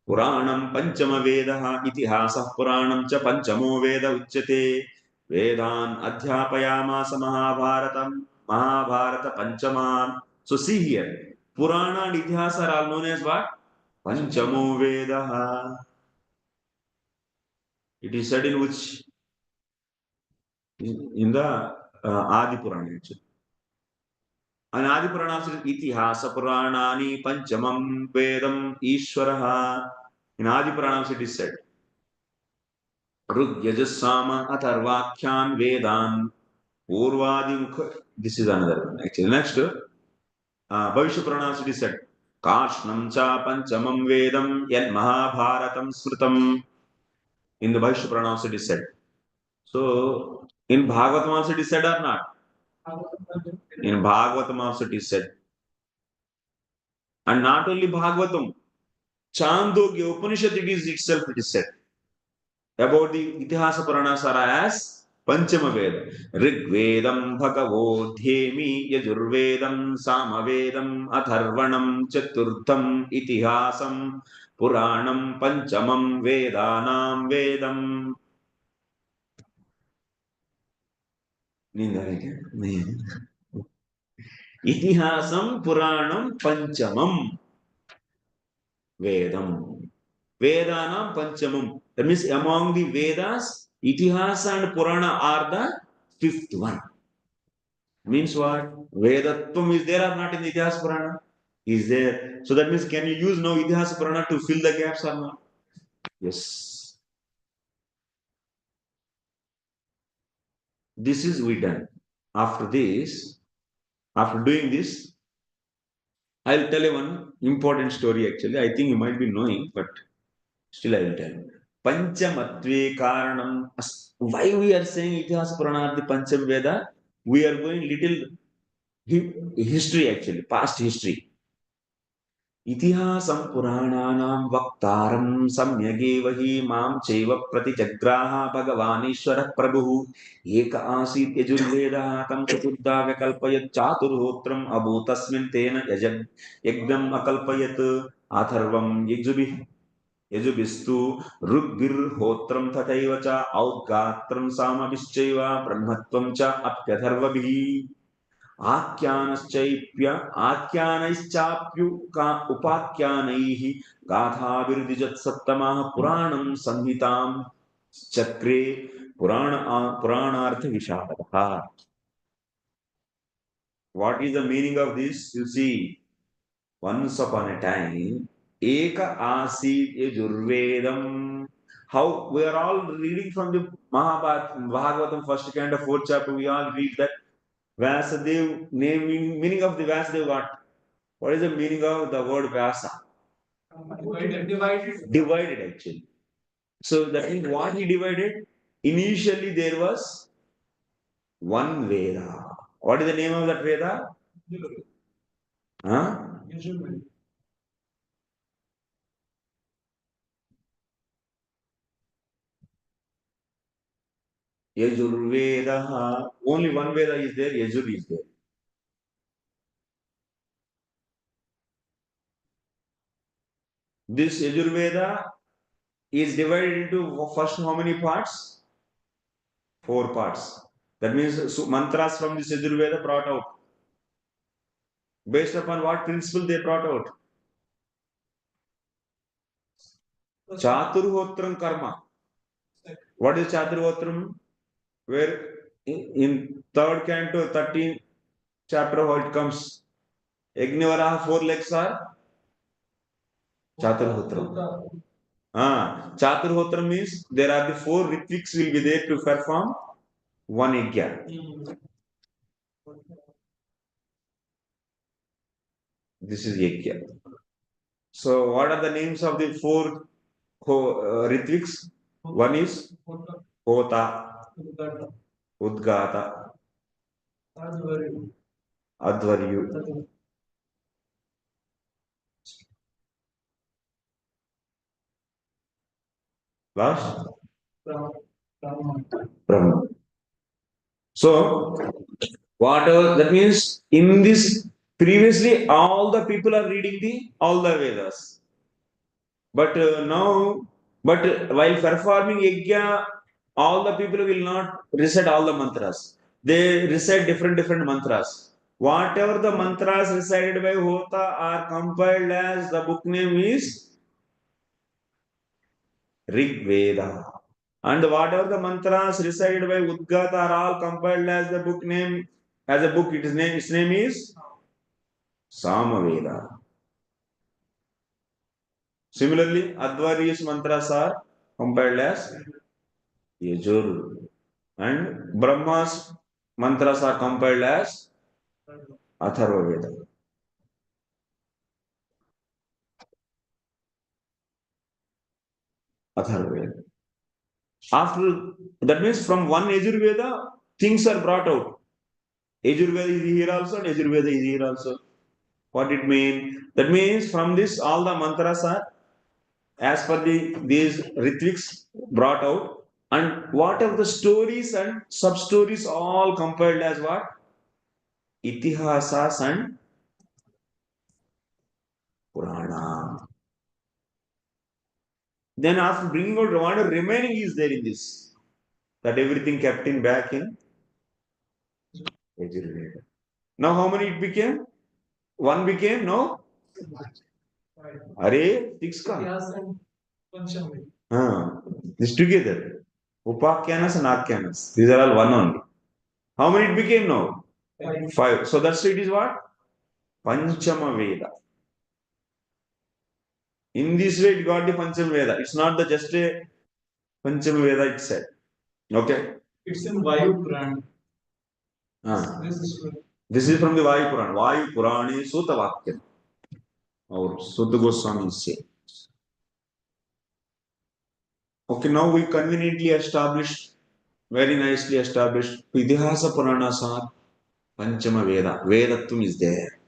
Puranam Panchama Veda Itihasa Puranam Cha Panchamo Veda Uchyate Vedan Adhyapayamasa Mahabharata Panchaman. So see here, Purana and Itihasa are all known as what? Panchamo Veda. It is said in which? In the Adi Purana actually. And Adi Purana says Itihasa Puranani Panchamam Vedam Ishwaraha. In Adi Purana it is said. Rug Yajasama Atharvakhyan Vedan Purvadimukha. This is another one. Actually, next, Bhavishya Puranas it is said. Kashnam cha panchamam vedam yad mahabharatam smritam. In the Bhavishya Puranas it is said. So, in Bhagavatam also it is said or not? In Bhagavatam also it is said. And not only Bhagavatam, Chandogya Upanishad it is itself it is said. About the Itihasa Puranas are as Panchama Veda. Rigvedam Bhagavodhyemi Yajurvedam Samavedam Atharvanam Chaturtham Itihasam Puranam Panchamam Vedanam Vedam. Itihasam Puranam Panchamam Vedam. Vedanam Panchamam. That means among the Vedas, Itihasa and Purana are the fifth one. Means what? Vedatvam is there or not in the Itihasa Purana? Is there. So that means can you use now Itihasa Purana to fill the gaps or not? Yes. This is we done. After this, after doing this, I'll tell you one important story actually. I think you might be knowing, but still I will tell you. Panchamatve Karanam. Why we are saying Itihasa Purana the Pancham Veda? We are going little history actually, past history. Itihasam Purananam Vaktaram Samyagev hi Mam Cheva Pratijagraha Bhagavanishwara Prabhu Eka Asit Yajurveda Tam Chaturda Vakalpayat Chaturhotram Abhutasmin Tena Yagnam Akalpayat Atharvam Yajubistu Rugbir Hotram Tataivacha Audgatram Samabhischaiva Brahmatvam Cha Apyatharvabhi आख्यानश्चाप्युका उपाख्यानैः गाथाभिर्दिजत्सप्तमः पुराणं संहितां चक्रे पुराणार्थ विशारदः. What is the meaning of this? You see, once upon a time, Eka Asit Yajurvedam. How we are all reading from the Bhagavatam, first kind of fourth chapter, we all read that Vyasadeva, meaning of the Vyasadeva what? What is the meaning of the word Vyasa? Divided actually. So that means what he divided? Initially there was one Veda. What is the name of that Veda? Huh? Yajurveda. Only one Veda is there, Yajur is there. This Yajurveda is divided into first how many parts? 4 parts. That means mantras from this Yajurveda brought out. Based upon what principle they brought out? Chaturhotram karma. What is Chaturhotram? Where in third canto, 13th chapter, how it comes. Yagnavaraha 4 legs are Chaturhotra. Chaturhotra means there are the 4 ritviks will be there to perform one yajna. This is yajna. So what are the names of the 4 ritviks? One is Hota, Udgata, Advaryu. Last? Param. So, whatever that means, in this previously all the people are reading all the Vedas, but while performing yajna, all the people will not recite all the mantras. They recite different mantras. Whatever the mantras recited by Hota are compiled as the book name is Rig Veda. And whatever the mantras recited by Udgata are all compiled as the book name, as a book, its name is Samaveda. Similarly, Advary's mantras are compiled as Yajur. And Brahma's mantras are compiled as Atharva Veda. Atharva Veda. After that means from one Yajurveda, things are brought out. Yajurveda is here also, and Yajurveda is here also. What it means? That means from this all the mantras are as per these ritviks brought out, and whatever the stories and sub stories all compiled as what? Itihasas and Purana. Then after bringing out what remaining is there in this, that everything kept in back in Yajurveda. Now how many it became? One became no? Are 6 ka? This together. Upakyanas and Akyanas. These are all one only. How many it became now? 5. So that's it is what? Panchama Veda. In this way, it got the Panchama Veda. It's not the just a Panchama Veda itself. Okay? It's in Vayu Purana. This is from the Vayu Purana. Vayu Purana is Sutta Vakyam. Or Sutta Goswami say. Okay, now we conveniently established, very nicely established, Itihasa Puranas are Panchama Veda. Vedatvam is there.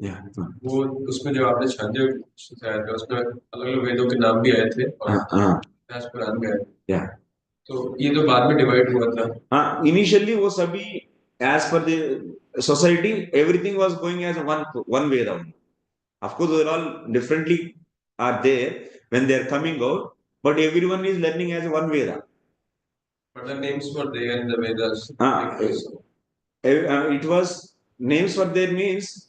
Yeah. वो उसमें जो आपने छांदोग्य सिखाया था उसमें अलग-अलग वेदों के नाम भी आए थे और इतिहास पुराण में आए थे। तो ये तो बाद में डिवाइड हुआ था। Initially वो सभी as per the society everything was going as one Veda only. Of course they are all differently are there when they are coming out, but everyone is learning as one Veda. But the names were there in the Vedas. It was names were there means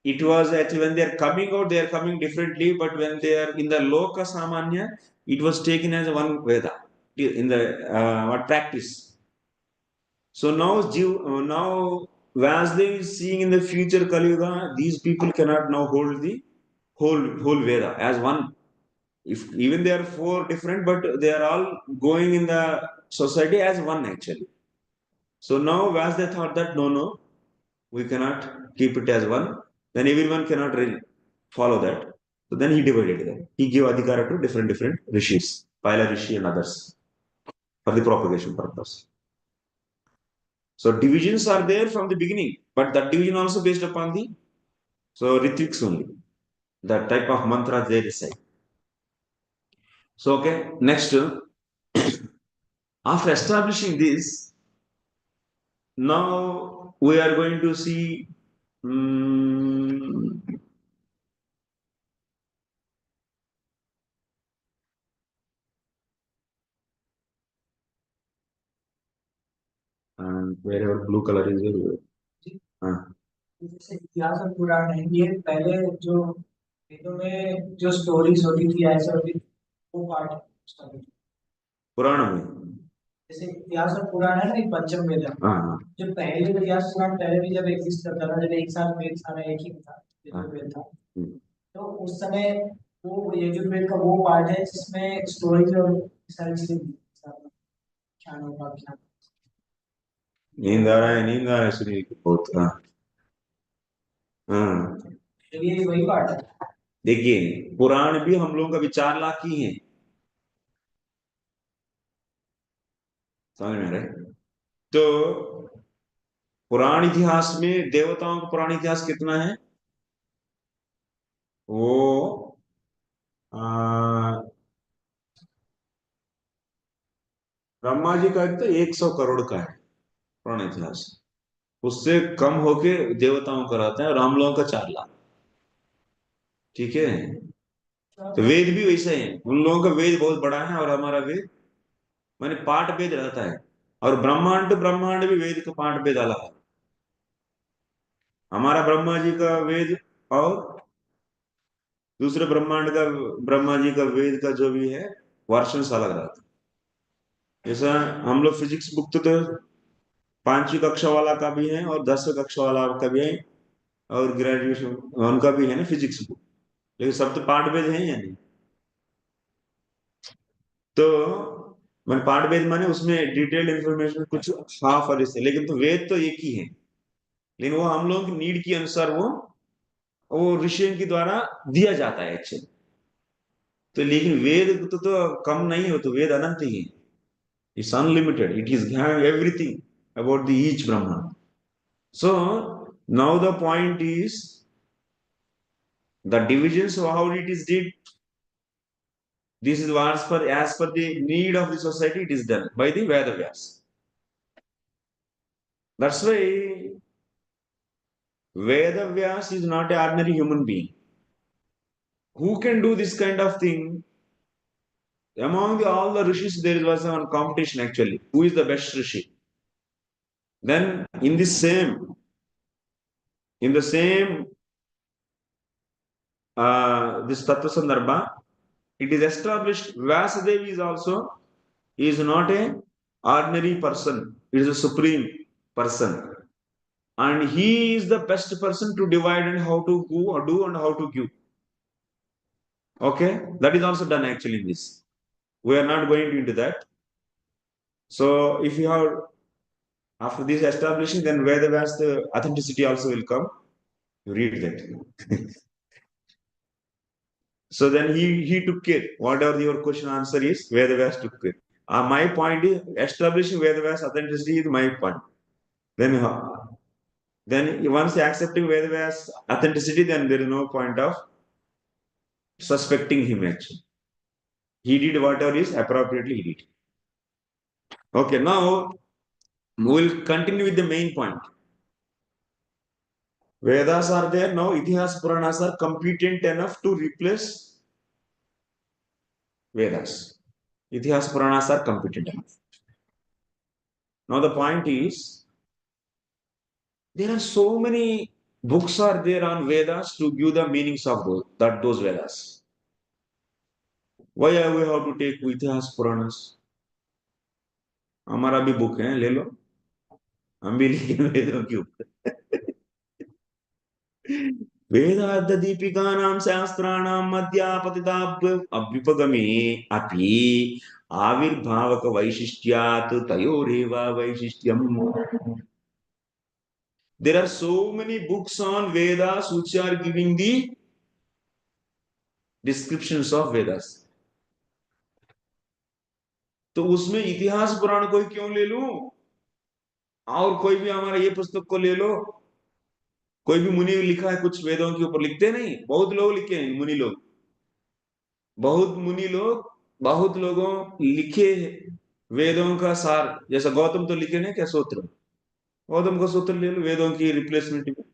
it was actually when they are coming out, they are coming differently, but when they are in the Loka Samanya, it was taken as one Veda in the what practice. So now Vyasadeva is seeing in the future Kali Yuga, these people cannot now hold the whole Veda as one. If even they are 4 different, but they are all going in the society as one actually. So now Vyasadeva thought that no, we cannot keep it as one. Then everyone cannot really follow that. So then he divided them. He gave adhikara to different rishis, Paila Rishi and others, for the propagation purpose. So divisions are there from the beginning, but that division also based upon the ritviks only. The type of mantra they recite. So okay, next after establishing this, now we are going to see and wherever blue color is there. जैसे इतिहास और पुराण है ये पहले जो वेदों में जो स्टोरीज होती थी ऐसे होती थी वो पार्ट पुराण में जैसे इतिहास और पुराण है ना, एक पंचम वेद है। जो पहले इतिहास पुराण पहले भी जब एग्जिस्ट करता था, जब एक साथ वेद सारा एक ही था, यजुर्वेद था, तो उस समय वो यजुर्वेद का वो पार्ट है जिसमें स्टोरीज और सारी चीजें नींद आ रहा है, नींद आ रहा है सुनील को बहुत। हाँ हाँ, ये वही पार्ट है। देखिए पुराण भी हम लोगों का विचार ला की है, समझ में आ रहा है? तो पुराण इतिहास में देवताओं का पुराण इतिहास कितना है? वो ब्रह्मा जी का तो 100 करोड़ का है पुराण इतिहास, उससे कम होके देवताओं का रहता है, और हम लोगों का 4 लाख। ठीक है, तो वेद भी वैसे है, उन लोगों का वेद बहुत बड़ा है और हमारा वेद माने पाठ वेद रहता है, और ब्रह्मांड ब्रह्मांड भी वेद का पाठ वेद अलग है। हमारा ब्रह्मा जी का वेद और दूसरे ब्रह्मांड का ब्रह्मा जी का वेद का जो भी है वर्षन अलग रहता है। जैसा हम लोग फिजिक्स बुक तो 5वीं कक्षा वाला का भी है और 10वीं कक्षा वाला का भी है, और ग्रेजुएशन उनका भी है ना फिजिक्स बुक, लेकिन सब तो पाठ वेद है या नहीं? तो मैं पाठ वेद माने उसमें डिटेल्ड इंफॉर्मेशन कुछ हाफ और इससे, लेकिन तो वेद तो एक ही है, लेकिन वो हम लोगों की नीड के अनुसार वो ऋषियों के द्वारा दिया जाता है एक्चुअली। तो लेकिन वेद तो कम नहीं हो, तो वेद अनंत ही है, it's unlimited, it is everything about the each Brahma. So now the point is the divisions of how it is did. This is what as per the need of the society it is done by the Vedas. That's why Vedas is not an ordinary human being who can do this kind of thing. Among all the rishis there was one competition actually, who is the best rishi. Then in the same this tattva sandarbha, it is established Vyasadeva is also, he is not a ordinary person, he is a supreme person, and he is the best person to divide and how to go or do and how to give. Okay, that is also done actually in this. We are not going into that. So if you have after this establishing, then where the authenticity also will come. You read that. So then he took care. Whatever your question answer is, Vedas took care. My point is establishing Vedas authenticity is my point. Then once accepting Vedas authenticity, then there is no point of suspecting him actually. He did whatever is appropriately he did. Okay, now we will continue with the main point. Vedas are there now. Itihasa Puranas are competent enough to replace Vedas. Itihasa Puranas are competent enough. Now the point is, there are so many books are there on Vedas to give the meanings of those Vedas. Why we have to take Itihasa Puranas? हमारा भी book है, ले लो, हम भी लिखे वेदों के ऊपर। वेदार्थ दीपिकानां शास्त्राणां मध्यापतिताभ्युपगमे अपि आविर्भावक वैशिष्ट्यात् तयोरेव वैशिष्ट्यम्। There are so many books on Vedas which are giving the descriptions of Vedas. तो उसमें इतिहास पुराण कोई क्यों ले लूं, और कोई भी हमारा ये पुस्तक को ले लो। कोई भी मुनि लिखा है कुछ वेदों के ऊपर, लिखते नहीं, बहुत लोग लिखे हैं मुनि लोग, बहुत मुनि लोग, बहुत लोगों लिखे वेदों का सार। जैसा गौतम तो लिखे नहीं क्या सूत्र, गौतम का सूत्र ले लो वेदों की रिप्लेसमेंट में,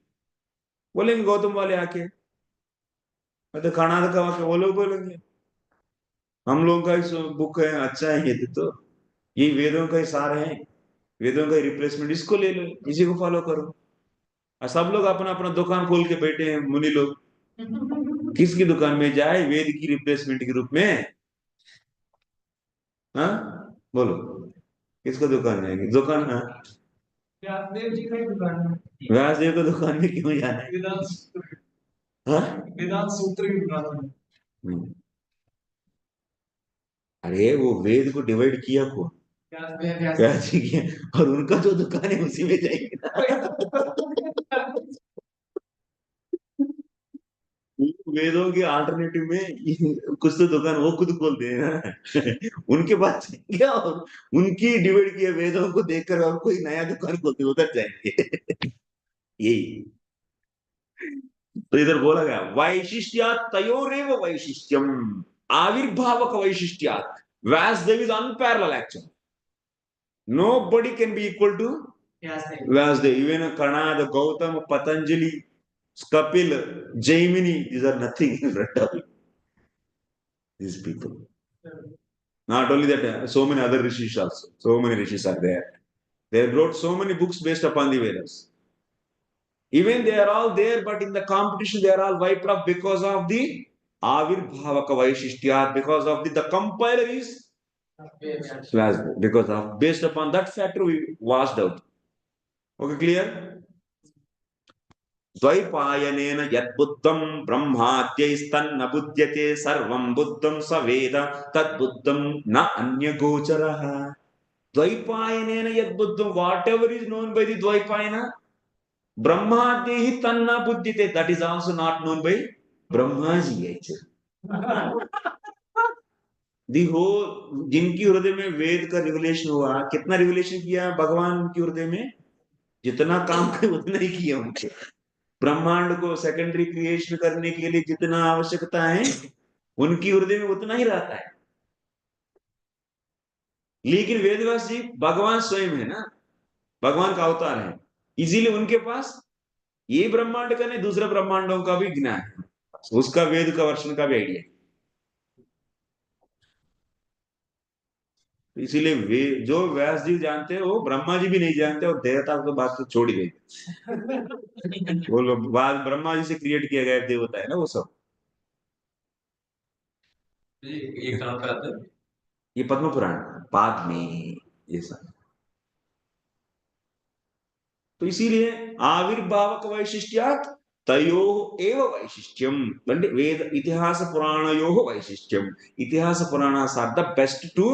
बोलेंगे गौतम वाले आके, तो कर्नाटक का वाक्य वो लोग बोलेंगे हम लोगों का ही बुक है, अच्छा है ये तो ये वेदों का ही सार है, वेदों का रिप्लेसमेंट, इसको ले लो, इसी को फॉलो करो। और सब लोग अपना अपना दुकान खोल के बैठे हैं मुनि लोग, किसकी दुकान में जाए वेद की रिप्लेसमेंट के रूप में? हाँ बोलो, किसको दुकान जाएंगे? दुकान, हाँ, व्यासदेव जी का ही दुकान है। व्यासदेव को दुकान में क्यों जाना है? वेदांत सूत्र, हाँ? वेदांत सूत्र की दुकान है। हम्म। अरे वो वेद को डिवाइड किया को व्यास जी किया, और उनका जो दुकान है उसी में जाएंगे ना। वेदों के अल्टरनेटिव में कुछ तो दुकान वो खुद खोलते हैं ना। उनके पास जाएंगे और उनकी डिवाइड किए वेदों को देखकर और कोई नया दुकान खोलते उधर जाएंगे। यही तो इधर बोला गया, वैशिष्ट्यात् तयोरेव वैशिष्ट्यम, आविर्भावक वैशिष्ट्यात् Vyasadeva is unparallel actually, nobody can be equal to Vyasadeva. Even Kanada, Gautam, Patanjali, Kapil, Jaimini, these are nothing in front of these people. Not only that, so many other rishis also. So many rishis are there. They wrote so many books based upon the Vedas. Even they are all there, but in the competition they are all wiped off because of the Avirbhavaka Vaishishtya, because of the compiler is Vyasadeva. Because of based upon that factor we washed out. Okay, clear? द्वैपायनेन यद्बुद्धं ब्रह्माद्यैस्तन्न बुध्यते सर्वं बुद्धं स वेद तद्बुद्धं न अन्यगोचरः. द्वैपायनेन यद्बुद्धं, whatever is known by the Dvaipayana, ब्रह्माद्यैः तन्न बुध्यते, that is also not known by Brahmaji actually. The whole, जिनकी हृदय में वेद का रिवलेशन हुआ, कितना रिवलेशन किया भगवान की हृदय में? जितना काम करे उतना ही किया उनके। ब्रह्मांड को सेकेंडरी क्रिएशन करने के लिए जितना आवश्यकता है उनकी हृदय में उतना ही रहता है। लेकिन वेदव्यास जी भगवान स्वयं है ना, भगवान का अवतार है, इसीलिए उनके पास ये ब्रह्मांड का नहीं दूसरे ब्रह्मांडों का भी ज्ञान है, उसका वेद का वर्षन का भी आइडिया। इसीलिए वे जो व्यास जी जानते हैं वो ब्रह्मा जी भी नहीं जानते, और देवता को बात तो छोड़ ही गई। वो लोग बाद ब्रह्मा जी से क्रिएट किया गया देवता है ना वो सब। ये कहाँ पे आता है? ये पद्म पुराण बाद में ये सब। तो इसीलिए आविर्भावक वैशिष्ट्यात् तयो एव वैशिष्ट्यम, वेद इतिहास पुराणयो वैशिष्ट्यम। Itihasa Puranas are the best to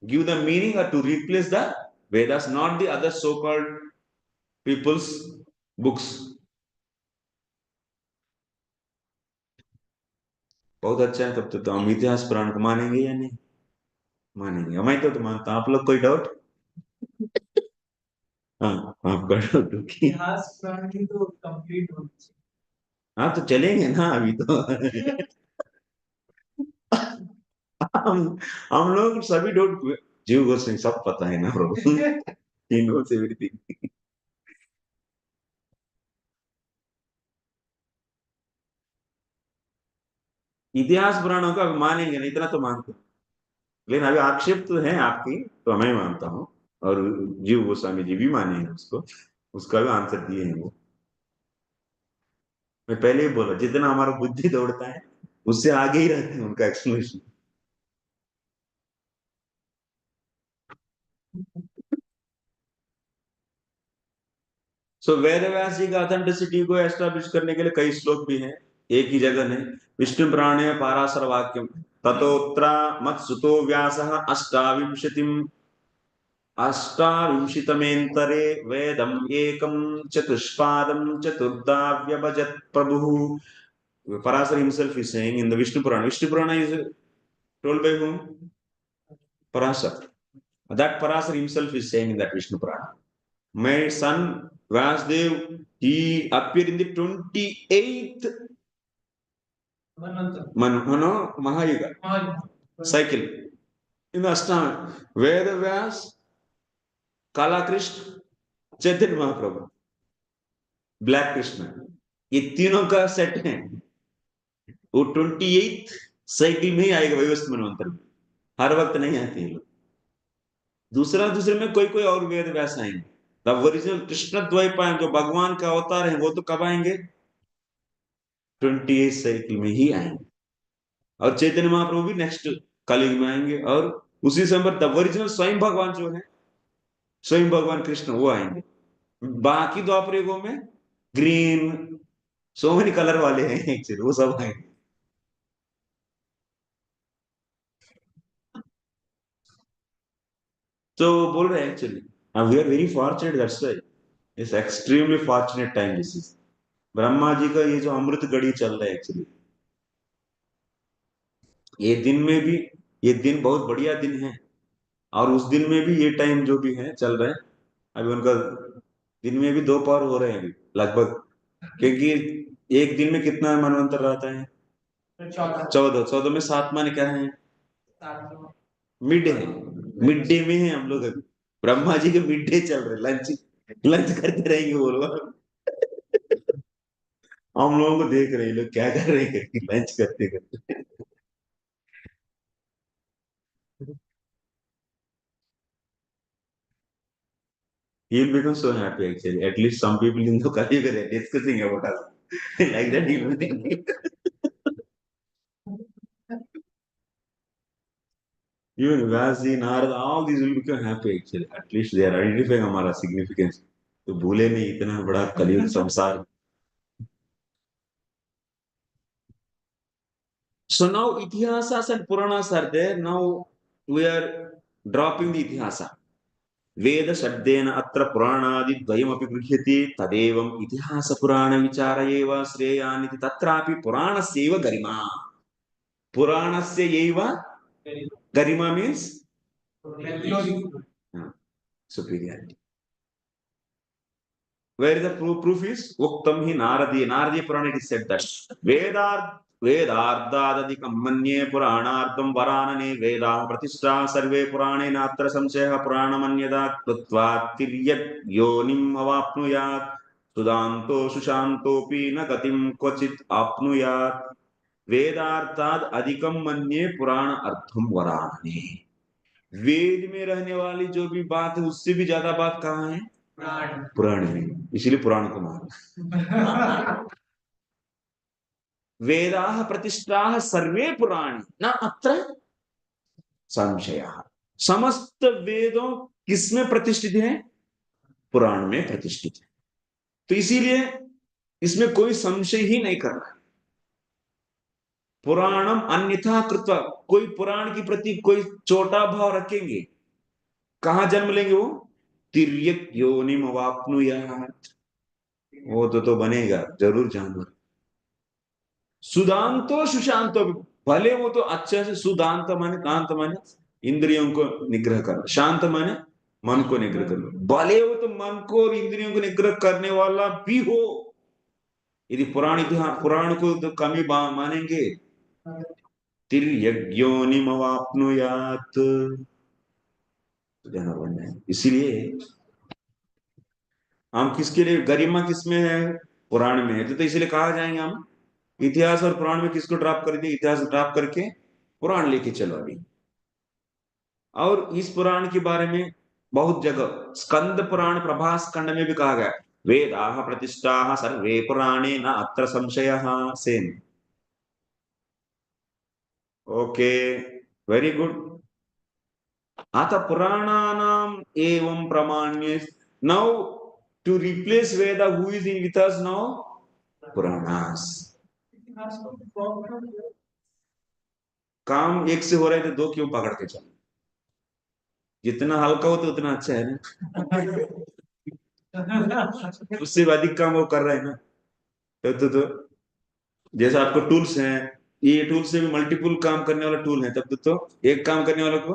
give the meaning or to replace the Vedas, not the other so-called people's books. बहुत अच्छा है। तब तो हम इतिहास पुराण को मानेंगे या नहीं मानेंगे? मैं तो मानता हूँ। आप लोग कोई डाउट? हाँ, आपका डाउट की इतिहास पुराण की तो कंप्लीट होनी चाहिए। हाँ तो चलेंगे ना अभी तो। हम लोग सभी डाउट जीव गोस्वामी सब पता है ना प्रभु। He knows everything. इतिहास पुराणों का मानेंगे नहीं, इतना तो मानते। लेकिन अभी आक्षेप तो है आपकी, तो मैं मानता हूँ, और जीव गोस्वामी जी भी माने हैं उसको, उसका भी आंसर दिए हैं वो। मैं पहले ही बोला जितना हमारा बुद्धि दौड़ता है उससे आगे ही रहते हैं उनका एक्सप्लेनेशन। सो वेद व्यास जी का ऑथेंटिसिटी को एस्टैब्लिश करने के लिए कई श्लोक भी हैं, एक ही जगह नहीं। विष्णु पुराणे पाराशर वाक्यम ततोत्र मत्सुतो व्यासः अष्टाविंशतमेन्तरे वेदम् एकं चतुष्पादं चतुर्धा व्यभजत् प्रभुः. Parasar himself is saying in the Vishnu Purana. Vishnu Purana is told by whom? Parasar. That Parasar himself is saying in that Vishnu Purana. My son Vyasadev, he appeared in the 28th Mahayuga cycle in the Ashtanga. Veda Vyas, Kala Krishna, Chaitanya Mahaprabhu, Black Krishna. ये तीनों का set है। वो 28th cycle में ही आएगा व्यवस्थित मनवंतर में, हर वक्त नहीं आते हैं। दूसरे में कोई कोई और वेद व्यास आएंगे। द ओरिजिनल कृष्ण द्वैपायन जो भगवान का अवतार है वो तो कब आएंगे? 28 साइकिल में ही आएंगे। और चैतन्य महाप्रभु भी नेक्स्ट कलयुग में आएंगे, और उसी समय द ओरिजिनल स्वयं भगवान जो है स्वयं भगवान कृष्ण वो आएंगे। बाकी द्वापर युगों में ग्रीन, सो मेनी कलर वाले हैं एक्चुअली, वो सब आएंगे। तो बोल रहे हैं actually we are very fortunate, that's why it's extremely fortunate time this is. Brahma ji का ये जो अमृत घड़ी चल रहा है एक्चुअली, ये दिन में भी, ये दिन बहुत बढ़िया दिन है, और उस दिन में भी ये टाइम जो भी है चल रहा है। अभी उनका दिन में भी 2 पहर हो रहे हैं अभी लगभग, क्योंकि एक दिन में कितना मनवंतर रहता है? 14। 14 में 7 माने क्या है? मिड है, मिड डे में है हम लोग अभी। ब्रह्मा जी के मिड डे चल रहे, लंच लंच करते रहेंगे वो लोग। हम लोगों को देख रहे हैं लोग क्या कर रहे हैं, लंच करते करते। He'll become so happy actually. At least some people in the Kali are discussing about us. Like that he'll be thinking. Even Vyasi, Narada, all these will become happy actually. At least they are identifying हमारा significance. तो भूले नहीं इतना बड़ा कलयुग संसार। So now Itihasas and Puranas are there. Now we are dropping the Itihasa. वेद शब्देन अत्र पुराणादि द्वयमपि गृह्यते तदेवम् इतिहास पुराण विचार एव श्रेयानिति तत्रापि पुराणस्यैव गरिमा। पुराणस्य एव गरिमा means superiority. Where the proof is Uktam hi Naradi Purana, it is said that Vedardadikam manye Puranardam Varanane Veda Pratishta Sarve Purane Natra Samseha Purana Manyada Krutva Tiryak Yonim Avapnuyat Sudanto Sushantopi Nagatim Kochit Apnuyat Vedartad Adikam manye Purana Artham Varanane। वेद में रहने वाली जो भी बात है उससे भी ज्यादा बात कहाँ है? पुराण में, इसीलिए पुराण को मान। वेदाः प्रतिष्ठाः सर्वे पुराणी न अत्र संशयः। समस्त वेदों किसमें प्रतिष्ठित है? पुराण में प्रतिष्ठित है। तो इसीलिए इसमें कोई संशय ही नहीं करना। पुराणम अन्यथा कृत्वा, कोई पुराण की प्रति कोई छोटा भाव रखेंगे, कहां जन्म लेंगे वो? तिर्यक योनिम अवाप्नुयात्, वो तो बनेगा जरूर जानवर। सुदांतो सुशांतो, भले वो तो अच्छे से, सुदांत माने दांत माने इंद्रियों को निग्रह करना, शांत माने मन को निग्रह करना, भले वो तो मन को और इंद्रियों को निग्रह करने वाला भी हो। यदि पुराण इतिहास पुराण को तो कमी मानेंगे, तिर्यज्ञोनिमवाप्नुयात्, जानवर बनना है। इसीलिए हम किसके लिए गरिमा किसमें है? पुराण में है। तो इसलिए कहा जाएंगे हम इतिहास और पुराण में किसको ड्रॉप कर दिया? इतिहास ड्रॉप करके पुराण लेके चलो अभी। और इस पुराण के बारे में बहुत जगह स्कंद पुराण प्रभास खंड में भी कहा गया वेदाः प्रतिष्ठाः सर्वे पुराणे न अत्र संशयः। Same, okay, very good. अतः पुराणानाम एवं प्रामाण्य। Now to replace Veda, who is in with us now? Puranas. काम एक से हो रहे थे, दो क्यों पकड़ के चलो? जितना हल्का हो तो उतना अच्छा है ना। उससे अधिक काम वो कर रहे हैं ना। तो जैसे आपको टूल्स हैं, ये टूल से भी मल्टीपल काम करने वाला टूल है, तब तो एक काम करने वाला को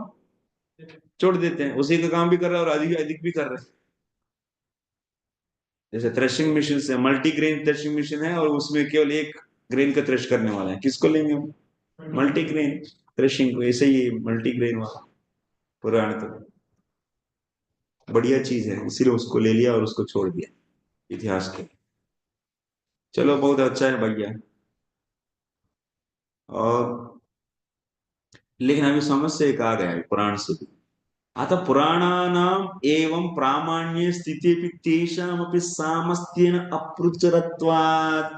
छोड़ देते हैं, उसी का काम भी कर रहा है और अधिक अधिक भी कर रहे हैं। जैसे थ्रेशिंग मशीन से, मल्टी ग्रेन थ्रेशिंग मशीन है और उसमें केवल एक ग्रेन का थ्रेश करने वाला है, किसको लेंगे हम? मल्टी ग्रेन थ्रेशिंग को। ऐसे ही मल्टी ग्रेन वाला पुराण तो बढ़िया चीज है, इसीलिए उसको ले लिया और उसको छोड़ दिया इतिहास के। चलो बहुत अच्छा है भैया। और लेकिन अभी समस्या एक आ गया है पुराण से भी। अतः पुराणानाम एवं प्रामाण्य स्थिति तेषामपि सामस्त्येन अपृच्चरत्वात्।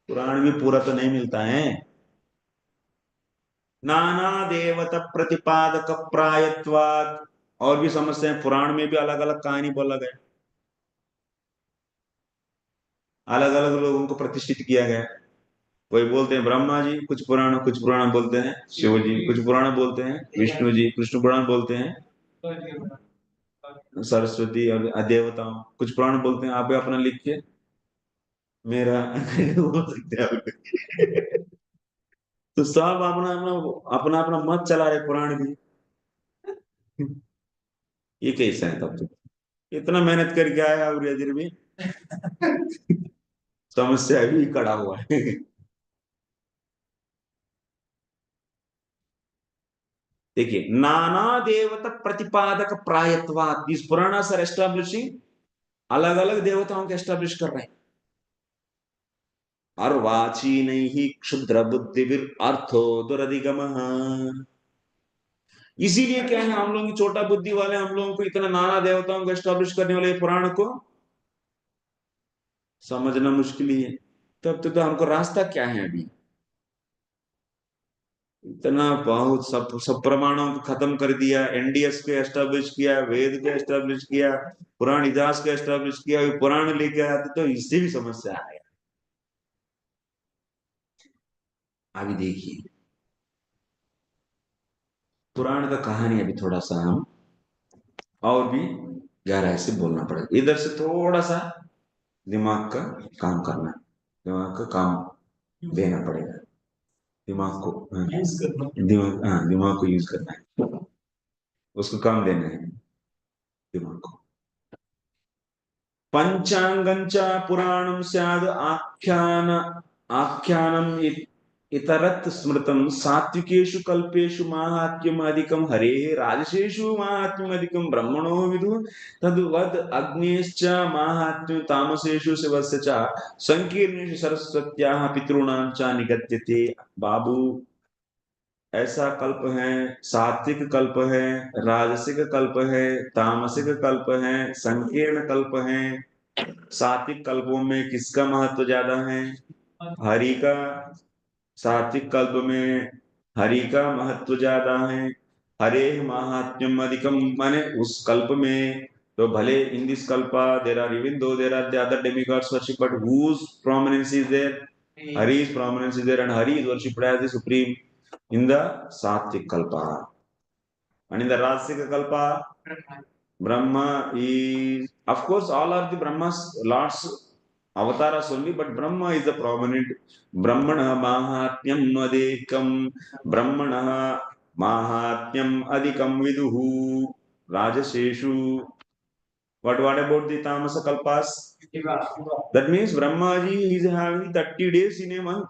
पुराण में पूरा तो नहीं मिलता है। नाना देवता प्रतिपादक प्रायत्वात्, और भी समझते हैं, पुराण में भी अलग अलग कहानी बोला गया, अलग अलग लोगों को प्रतिष्ठित किया गया। कोई बोलते हैं ब्रह्मा जी, कुछ पुराण बोलते हैं शिव जी, कुछ पुराण बोलते हैं विष्णु जी, कृष्ण पुराण बोलते हैं सरस्वती और देवताओं, कुछ पुराण बोलते हैं। आप भी अपना लिख के मेरा बोल सकते हैं आप। तो सब अपना अपना अपना अपना मत चला रहे पुराण भी। ये कैसा है? तब तो इतना मेहनत करके आया और अजर भी समस्या भी खड़ा हुआ है। देखिए, नाना देवता प्रतिपादक प्रायत्वात्, दिस पुराणास आर एस्टैब्लिशिंग, अलग अलग देवताओं को एस्टैब्लिश कर रहे हैं। अर्वाची नहीं क्षुद्र बुद्धि अर्थो दुरधिगम। इसीलिए क्या है, हम लोग छोटा बुद्धि वाले, हम लोगों को इतना नाना देवताओं को एस्टैब्लिश करने वाले पुराण को समझना मुश्किल ही है। तब तो हमको रास्ता क्या है अभी? इतना बहुत सब प्रमाणों को खत्म कर दिया, एनडीएस को एस्टैब्लिश किया, वेद को एस्टैब्लिश किया, पुराण इतिहास को एस्टैब्लिश किया, पुराण लेके आते तो इससे भी समस्या है। अभी देखिए, पुराण का कहानी अभी थोड़ा सा हम और भी गहराई से बोलना पड़ेगा। इधर से थोड़ा सा दिमाग का काम करना, दिमाग का काम देना पड़ेगा, दिमाग को दिमाग को यूज करना है, उसको काम देना है दिमाग को। पंचांगंच पुराणम स्याद आख्यान आख्यानम इतरत स्मृतम सात्विकेषु कल्पेषु माहात्म्यम अधिकम हरेः राजसेषु माहात्म्यम अधिकम ब्रह्मणो विदु तद्वद अग्नेश्च माहात्म्यम तामसेषु शिवस्य च संकीर्णेषु सरस्वत्याः पितॄणां च निगद्यते। बाबू, ऐसा कल्प है, सात्विक कल्प है, राजसिक कल्प है, तामसिक कल्प है, संकीर्ण कल्प है। सात्विक कल्पों में किसका महत्व ज्यादा है? हरि का। सात्विक कल्प में हरि का महत्व ज्यादा है। हरे महात्म्यम अधिकम, माने उस कल्प में तो भले in this kalpa there are, even though there are the other demigods worship, but whose prominence is there? Hari's prominence is there, and Hari is worshipped as the supreme in the Sattvic kalpa. And in the Rajasika kalpa, Brahma is, of course, all are the Brahma's Lord's avatars only, but Brahma is the prominent. Brahmana Mahatmyam Adekam, Brahmana Mahatmyam Adikam Viduhu, Rajaseshu. What about the Tamasa Kalpas? That means Brahmaji is having 30 days in a month.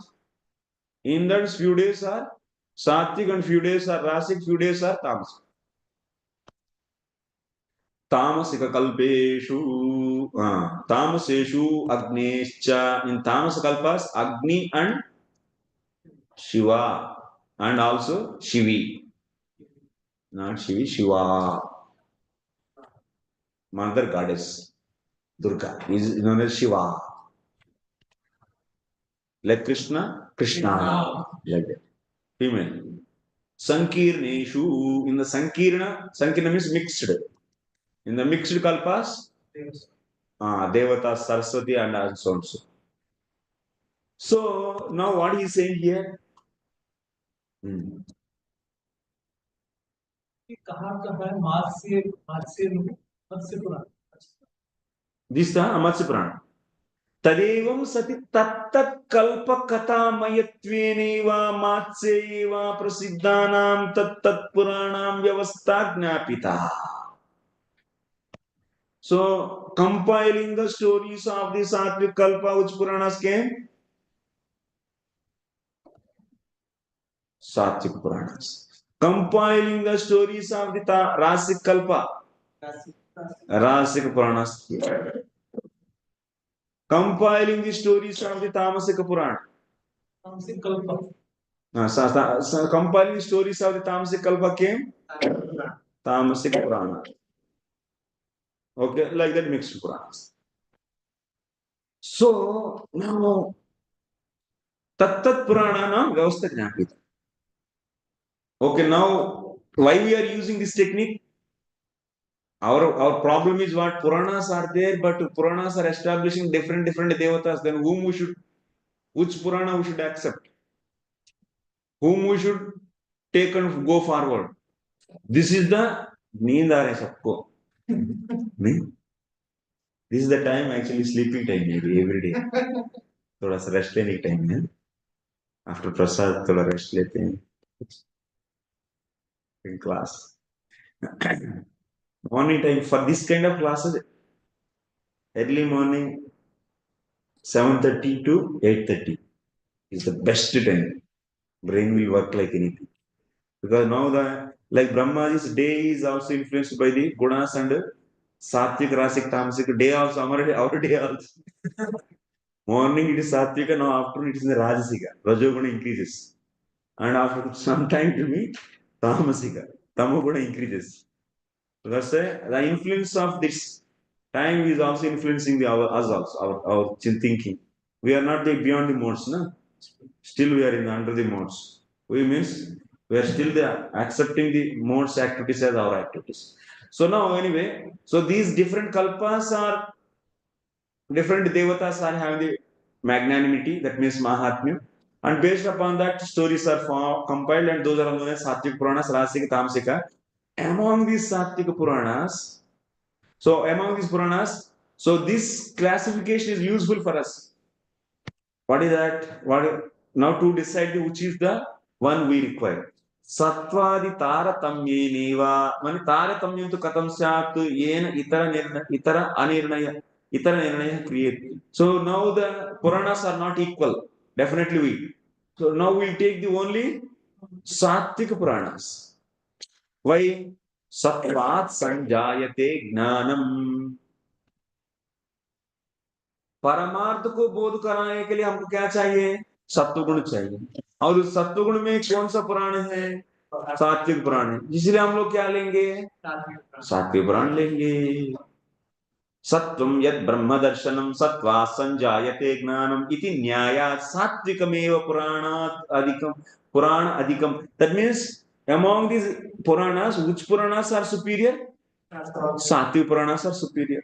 In that few days are Sattvic and few days are Rasic, few days are Tamasic. तामसिक कल्पेषु तामसेषु अग्नेश्च, in tamas kalpas Agni and Shiva, and also Shivi, not Shivi, Shiva, mother goddess Durga is known as Shiva, like Krishna, Krishna, like that, female. Sankirneshu, in the Sankirna means mixed. In the mixed kalpas, Devata, Saraswati, and so on. So now what he is saying here? This is Matsya Purana. तदेवं सति तत्तत्कल्प कथामयत्वेनैव मात्स्यैव प्रसिद्धानां तत्तत्पुराणां व्यवस्था ज्ञापिता. So compiling the stories of the Sattvic Kalpa, which Puranas came? Sattvic Puranas. Compiling the stories of the Rasic Kalpa, Rasic Puranas. Compiling the stories of the Tamasika Purana, Tamasic Kalpa. Compiling stories of the Tamasic Kalpa came? Tamasic Purana. Okay, like that mixed Puranas. So now Tattat Purana na Vyavastha Jnapita. Okay, now why we are using this technique? Our problem is what Puranas are there, but Puranas are establishing different devatas. Then which Purana we should accept? Whom we should take and go forward? This is the need aa rahe sabko. This is the time actually sleeping time maybe every day. थोड़ा सा rest लेने का time है. After prasad थोड़ा rest लेते हैं in class. Morning time for this kind of classes, early morning 7:30 to 8:30 is the best time. Brain will work like anything. Because now like Brahmaji's day is also influenced by the gunas and sattvika, rajasika, tamasika. Day also, our day also. Morning it is sattvika, now afternoon it is the rajasika. Rajoguna increases. And after some time to me, tamasika. Tamoguna increases. So that's the influence of this time is also influencing us also, our thinking. We are not beyond the modes, no? Still we are under the modes. We means we are still accepting the modes activities as our activities. So now anyway, so these different kalpas are different devatas are having the magnanimity, that means Mahatmya. And based upon that, stories are compiled, and those are known as Sattvika Puranas, Rajasika, Tamasika. Among these Sattvika Puranas, so this classification is useful for us. What is that? Now to decide which is the one we require. Sattvadi taratamyeneva. Mani taratamyam tu katam syat yena itara nirnaya create. So now the Puranas are not equal. Definitely we. So now we'll take the only Sattvika Puranas. Why? Sattvat sanjayate gnanam. परमार्थ को बोध कराने के लिए हमको क्या चाहिए? सत्वगुण चाहिए. और उस सत्वगुण में कौन सा पुराण है? सात्विक पुराण है. इसलिए हम लोग क्या लेंगे? सात्विक पुराण लेंगे. सत्वम यद ब्रह्म दर्शनम सत्वा संजायते ज्ञानम इति न्यायात् सात्विकमेव पुराण अधिकम. That means among these Puranas, which Puranas are superior? Sattvic Puranas are superior.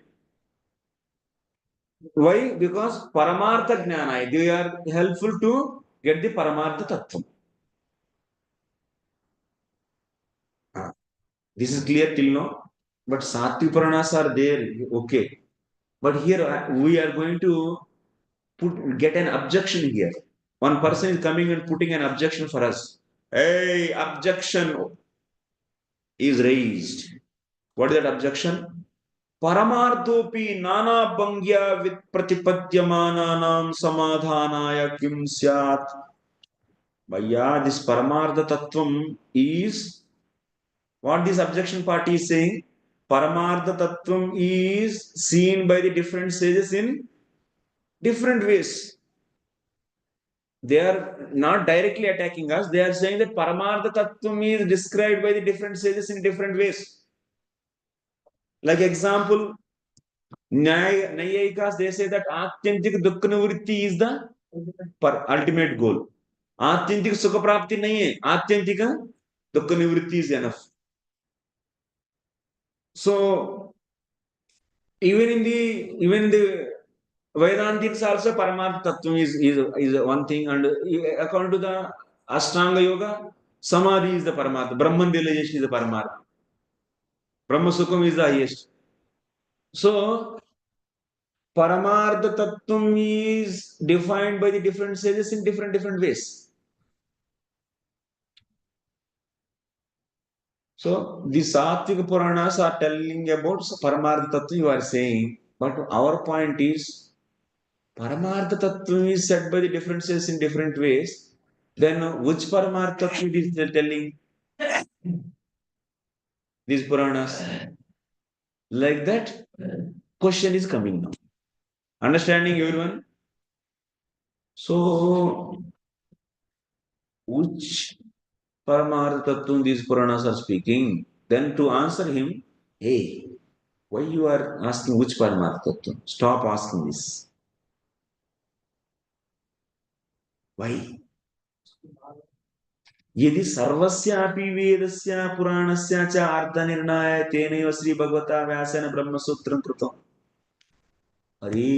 Why? Because Paramartha Jnana, they are helpful to get the Paramartha tattvam. This is clear till now. But Sattvic Puranas are there, okay. But here we are going to get an objection here. One person is coming and putting an objection for us. Hey, objection is raised. What is that objection? Paramarthopi nana bhangya with pratipadyamananam samadhanaya kim syat. Bhaiya, this Paramartha Tattvam is what this objection party is saying. Paramartha Tattvam is seen by the different sages in different ways. They are not directly attacking us. They are saying that Paramartha Tattvam is described by the different sages in different ways. Like example, Nayayikas, they say that Atyantik Dukkha Nivritti is the ultimate goal. Atyantik Sukha Prapti nahi hai. Atyantika Dukkha Nivritti is enough. So even in the Vedantics also Paramartha Tattvam is one thing, and according to the Ashtanga Yoga, Samadhi is the Paramartha, Brahman realization is the Paramartha, Brahma Sukham is the highest. So Paramartha Tattvam is defined by the different sages in different ways. So the Sattvika Puranas are telling about Paramartha Tattva, you are saying, but our point is Paramartha Tattva is said by the different sages in different ways. Then which Paramartha Tattva is telling these Puranas? Like that question is coming now. Understanding everyone? So which Paramartha Tattva these Puranas are speaking? Then to answer him, hey, why you are asking which Paramartha Tattva? Stop asking this. Why? यदि सर्वस्यापि वेदस्य पुराणस्य च अर्थनिर्णय तेनैव श्री भगवता व्यासेन ब्रह्मसूत्रं कृतम्। अरे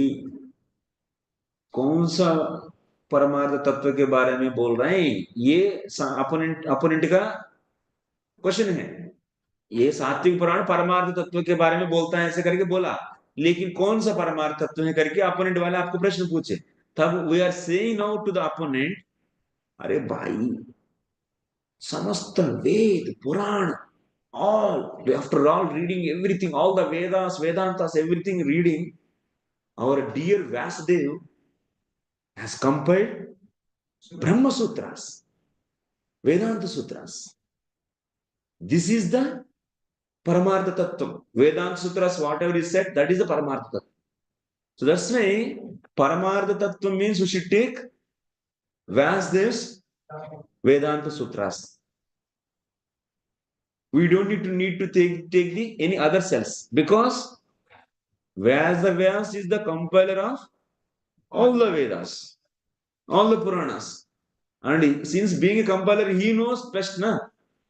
कौन सा परमार्थ तत्व के बारे में बोल रहे हैं? ये अपोनेंट का क्वेश्चन है। ये सात्विक पुराण परमार्थ तत्व के बारे में बोलता है ऐसे करके बोला, लेकिन कौन सा परमार्थ तत्व है करके अपोनेंट वाले आपको प्रश्न पूछे, तब we are saying now to the opponent, अरे भाई समस्त Veda Purana all, after all reading everything, all the Vedas, Vedantas, everything reading, our dear Vyasadeva has compiled Brahma Sutras, Vedanta Sutras. This is the Paramartha Tattvam. Vedanta Sutras, whatever is said, that is the Paramartha Tattvam. So that's why Paramartha Tattvam means we should take Vyasadev's Vedanta Sutras. We don't need to take the any other cells, because Vyas is the compiler of all the Vedas, all the Puranas. And since being a compiler, he knows best, na?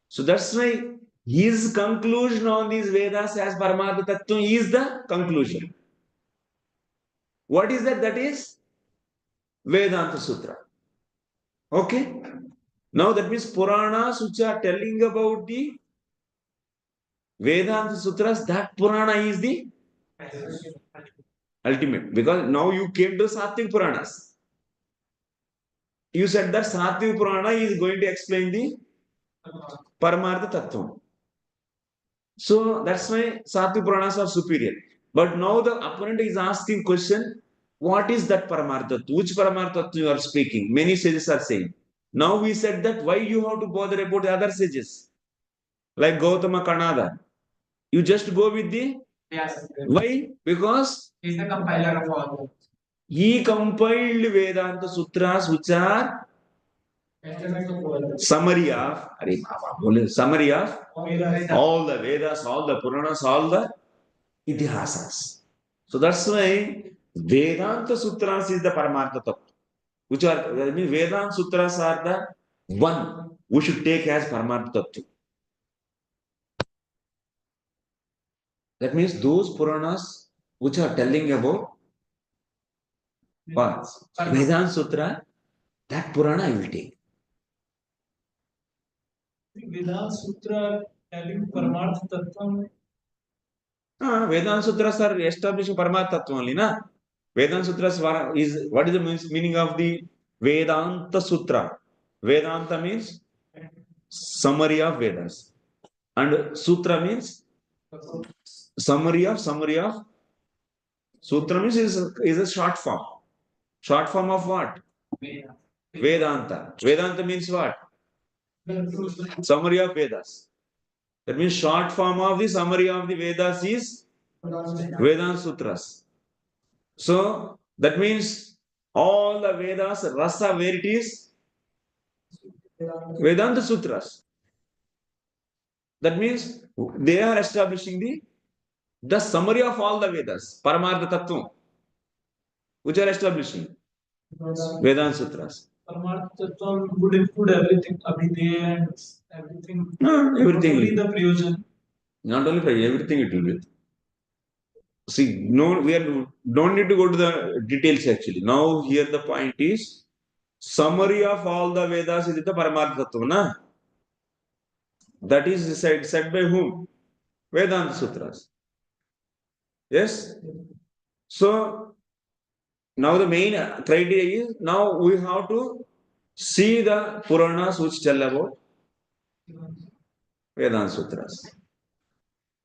So that's why his conclusion on these Vedas as Paramartha Tattvam is the conclusion. What is that? That is Vedanta Sutra. Okay? Now that means Puranas which are telling about the Vedanta Sutras, that Purana is the ultimate. Because now you came to Sattvik Puranas. You said that Sattvik Purana is going to explain the Paramartha Tattvam. So that's why Sattvik Puranas are superior. But now the opponent is asking question, what is that Paramartha? Which Paramartha you are speaking? Many sages are saying. Now we said that why you have to bother about the other sages? Like Gautama Kanada. You just go with the... Yes. Why? Because He is the compiler of all. he compiled Vedanta Sutras which are summary of all the Vedas, all the Puranas, all the Itihasas. So that's why Vedanta Sutras is the Paramartha Tattva. Which are, I mean, Vedanta Sutras are the one we should take as Paramartha Tattva. That means those Puranas which are telling about what? Vedanta Sutra, that Purana I will take. Vedanta Sutra telling Paramartha Tattvam. Vedanta Sutras are establishing Paramartha Tattva only, na? Vedanta Sutras is, what is the meaning of the Vedanta Sutra? Vedanta means summary of Vedas. And Sutra means summary of Sutra means is a short form. Short form of what? Vedanta. Vedanta means what? Summary of Vedas. That means short form of the summary of the Vedas is Vedanta Sutras. So that means all the Vedas, rasa where it is? Vedanta Sutras. That means they are establishing the summary of all the Vedas, Paramartha Tattvam, which are establishing Vedanta Sutras. Paramartha Tattvam would include everything, Abhideya and everything. Everything. Only the Prayojan. Not only Prayojan, everything it will be. See, no, don't need to go to the details actually. Now here the point is summary of all the Vedas is the Paramartha Tattva, na? That is said by whom? Vedanta Sutras. Yes? So, now the main criteria is, now we have to see the Puranas which tell about Vedanta Sutras.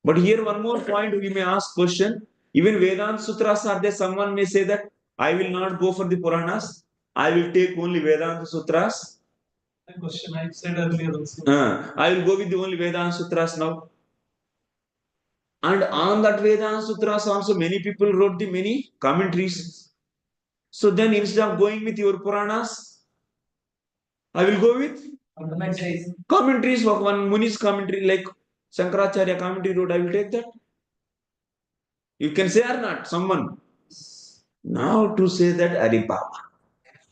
But here one more point we may ask question, even Vedanta Sutras are there, someone may say that I will not go for the Puranas, I will take only Vedanta Sutras. The question I said earlier also. I will go with the only Vedanta Sutras now. And on that Vedanta Sutras also many people wrote the many commentaries. So then instead of going with your Puranas, I will go with commentaries of one Muni's commentary like Shankaracharya commentary wrote, I will take that. You can say or not, someone. Now to say that, Ari Baba,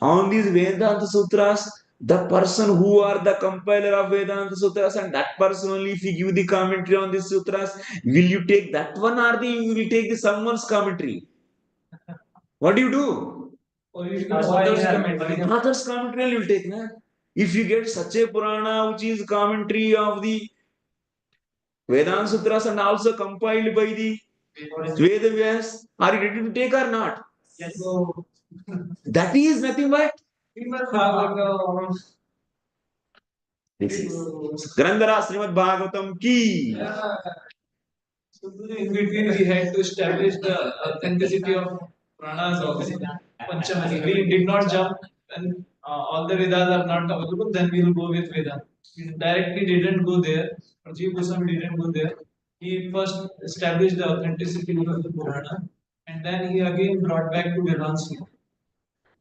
on these Vedanta Sutras, the person who are the compiler of Vedanta Sutras, and that person only, if you give the commentary on the Sutras, will you take that one or you will take the someone's commentary? What do you do? Or you should others commentary. Others commentary you will take. Na? If you get such a Purana, which is commentary of the Vedanta Sutras and also compiled by the Vedas, are you ready to take or not? Yes. That is nothing but this is Grandhara Srimad Bhagavatam ki. So in between we had to establish the authenticity of Puranas also. Panchamani. We did not jump and all the Vedas are not available, then we will go with Vedanta. We directly didn't go there. Rajiv Goswami didn't go there. He first established the authenticity of the Purana and then he again brought back to Vedanta.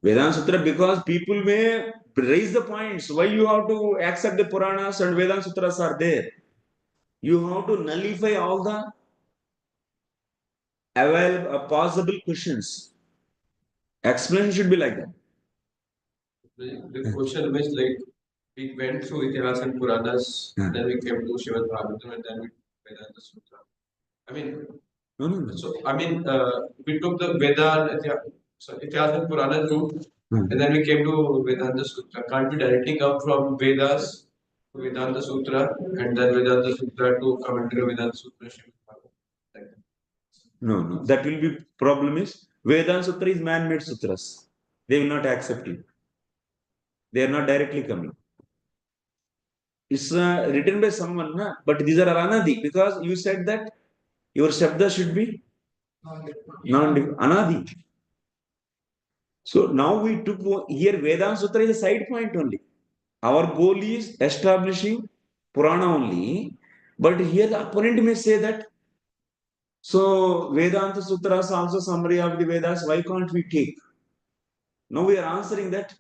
Vedanta Sutra, because people may raise the points why you have to accept the Puranas and Vedanta Sutras are there. You have to nullify all the available possible questions. Explanation should be like that. The question was like, we went through Itihasa Puranas, then we came to Srimad Bhagavatam, and then we Vedanta Sutra. I mean, no. So I mean, we took the Veda, Itihasa Puranas route, and then we came to Vedanta Sutra. Can't we directly come from Vedas to Vedanta Sutra, and then Vedanta Sutra to commentary of Vedanta Sutra? No. That will be problem is Vedanta Sutra is man-made sutras. They will not accept it. They are not directly coming. It's written by someone, na? But these are anadi because you said that your shabda should be anadi. So now we took here Vedanta Sutra is a side point only. Our goal is establishing Purana only, but here the opponent may say that so Vedanta Sutras also summary of the Vedas. Why can't we take? Now we are answering that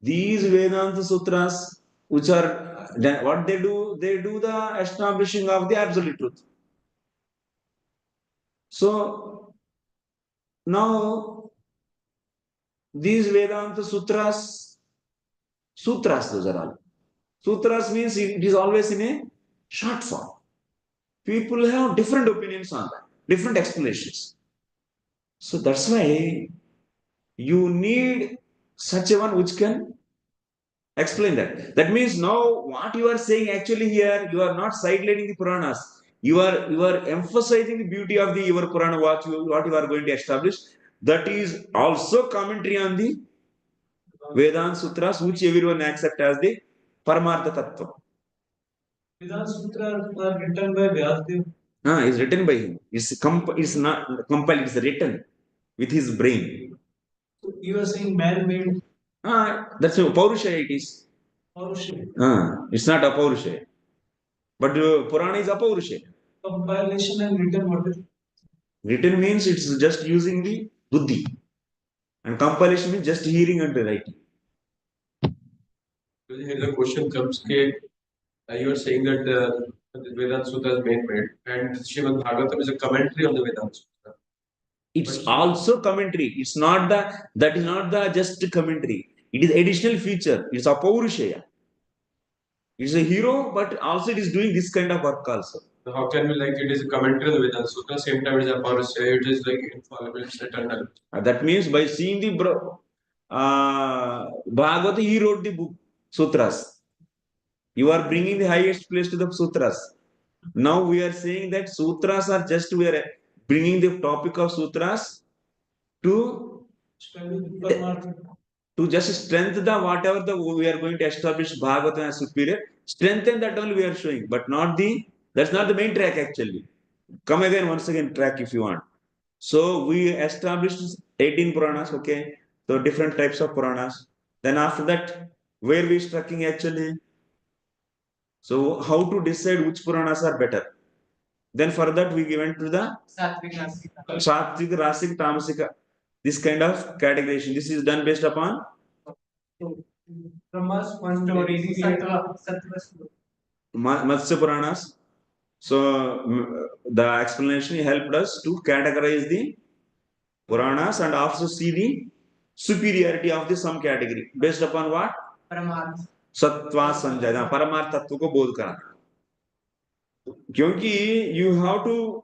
these Vedanta Sutras, which are what they do the establishing of the absolute truth. So now these Vedanta Sutras those are all. Sutras means it is always in a short form. People have different opinions on that, different explanations. So that's why you need such a one which can explain that. That means now what you are saying actually here, you are not sidelining the Puranas. You are emphasizing the beauty of the your Purana, what you are going to establish. That is also commentary on the Vedanta Sutras, which everyone accept as the Paramartha Tattvam. Vedanta Sutras are written by Vyasadeva. It's written by him. It's not compiled, it's written with his brain. So you are saying man-made? That's a Paurushaya it is. Paurushaya. It's not a Paurushaya. But Purana is a Paurushaya. Compilation and written what is? Written means it's just using the buddhi. And compilation means just hearing and writing. Here the question comes, you are saying that the Vedanta Sutra is man-made, and Srimad Bhagavatam is a commentary on the Vedanta Sutra. It's also commentary. It's not that is not the just commentary. It is additional feature. It's a Paurushaya. It's a hero, but also it is doing this kind of work also. So how can we like it is a commentary on the Vedanta Sutra, same time it is a Paurushaya, it is like infallible, it's eternal. That means by seeing the Bhagavata, he wrote the book, Sutras. You are bringing the highest place to the Sutras. Now we are saying that Sutras are just, we are bringing the topic of Sutras to just strengthen the whatever we are going to establish Bhagavata as superior. Strengthen that only we are showing, but that's not the main track actually. Come again, once again, track if you want. So we established 18 Puranas, okay? So different types of Puranas. Then after that, where we striking actually? So how to decide which Puranas are better? Then for that we went to the sattvika, rajasika, tamasika. This kind of categorization. This is done based upon Matsya Puranas. So the explanation helped us to categorize the Puranas and also see the superiority of the some category. Based upon what? परमार्थ सत्वा संजय परमार्थ तत्व को बोध कराना क्योंकि you have to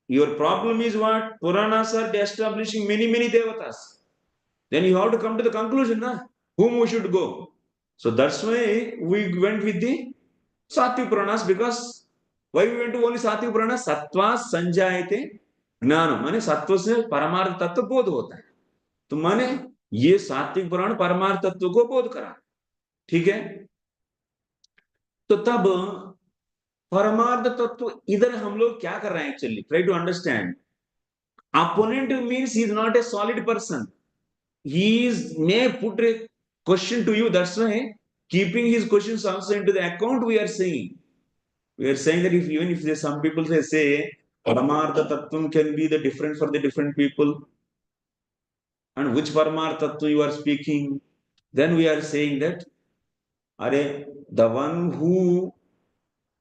your problem is what Puranas are establishing many devatas then you have to come to the conclusion na whom we should go so that's why we went with the Sattvika Puranas because why we went to only Sattvika Puranas सत्वा संजायते ज्ञान माने सत्व से परमार्थ तत्व बोध होता है तो माने ये सात्विक पुराण परमार्थ तत्व को बोध करा ठीक है तो तब परमार्थ तत्व इधर हम लोग क्या कर रहे हैं actually try to understand opponent means he is not a solid person he is may put a question to you that's why keeping his questions also into the account we are saying that if even if there's some people say paramartha tattvam can be the different for the different people and which paramartha tattva you are speaking then we are saying that are the one who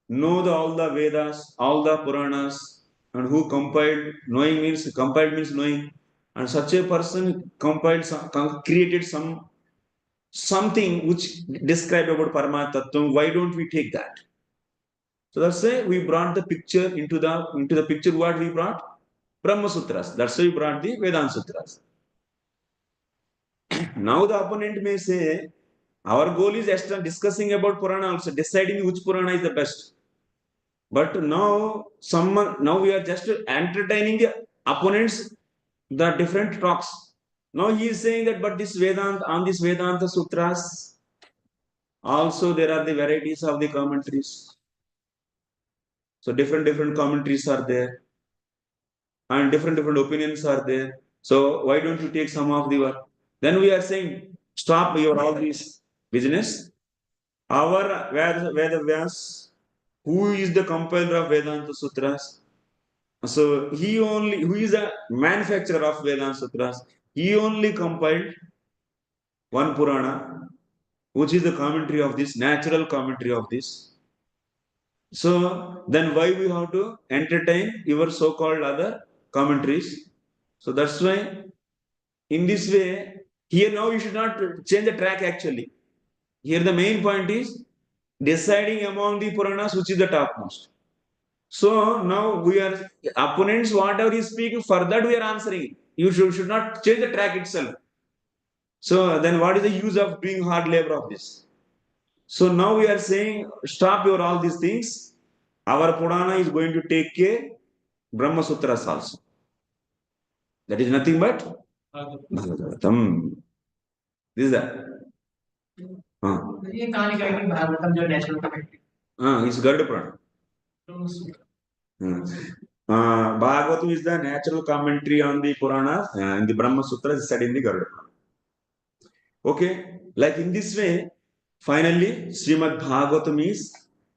know all the Vedas, all the Puranas, and who compiled, knowing means compiled means knowing, and such a person compiled created something which described about Paramatma Tattvam. Why don't we take that? So that's why we brought the picture into the picture. What we brought? Brahma Sutras. That's why we brought the Vedanta Sutras. Now the opponent may say, our goal is discussing about Purana also, deciding which Purana is the best. But now we are just entertaining the opponents, the different talks. Now he is saying that, but this Vedanta, on this Vedanta Sutras, also there are the varieties of the commentaries. So different commentaries are there, and different opinions are there. So why don't you take some of the work? Then we are saying, stop your all this business. Our Vedas, who is the compiler of Vedanta Sutras? So who is a manufacturer of Vedanta Sutras, he only compiled one Purana, which is the commentary of this, natural commentary of this. So then why we have to entertain your so-called other commentaries? So that's why in this way, here now you should not change the track actually. Here the main point is deciding among the Puranas which is the topmost. So now we are opponents, whatever is speaking, for that we are answering. You should not change the track itself. So then what is the use of doing hard labor of this? So now we are saying, stop your all these things. Our Purana is going to take care Brahma Sutras also. That is nothing but Bhagavatam. This is that. ये कहानी कहेगी भागवतम जो natural commentary It's Garuda Purana. Bhagavatam is the natural commentary on the Puranas and the Brahma Sutras is said in the Garuda Purana. Okay, like in this way, finally, Srimad Bhagavatam is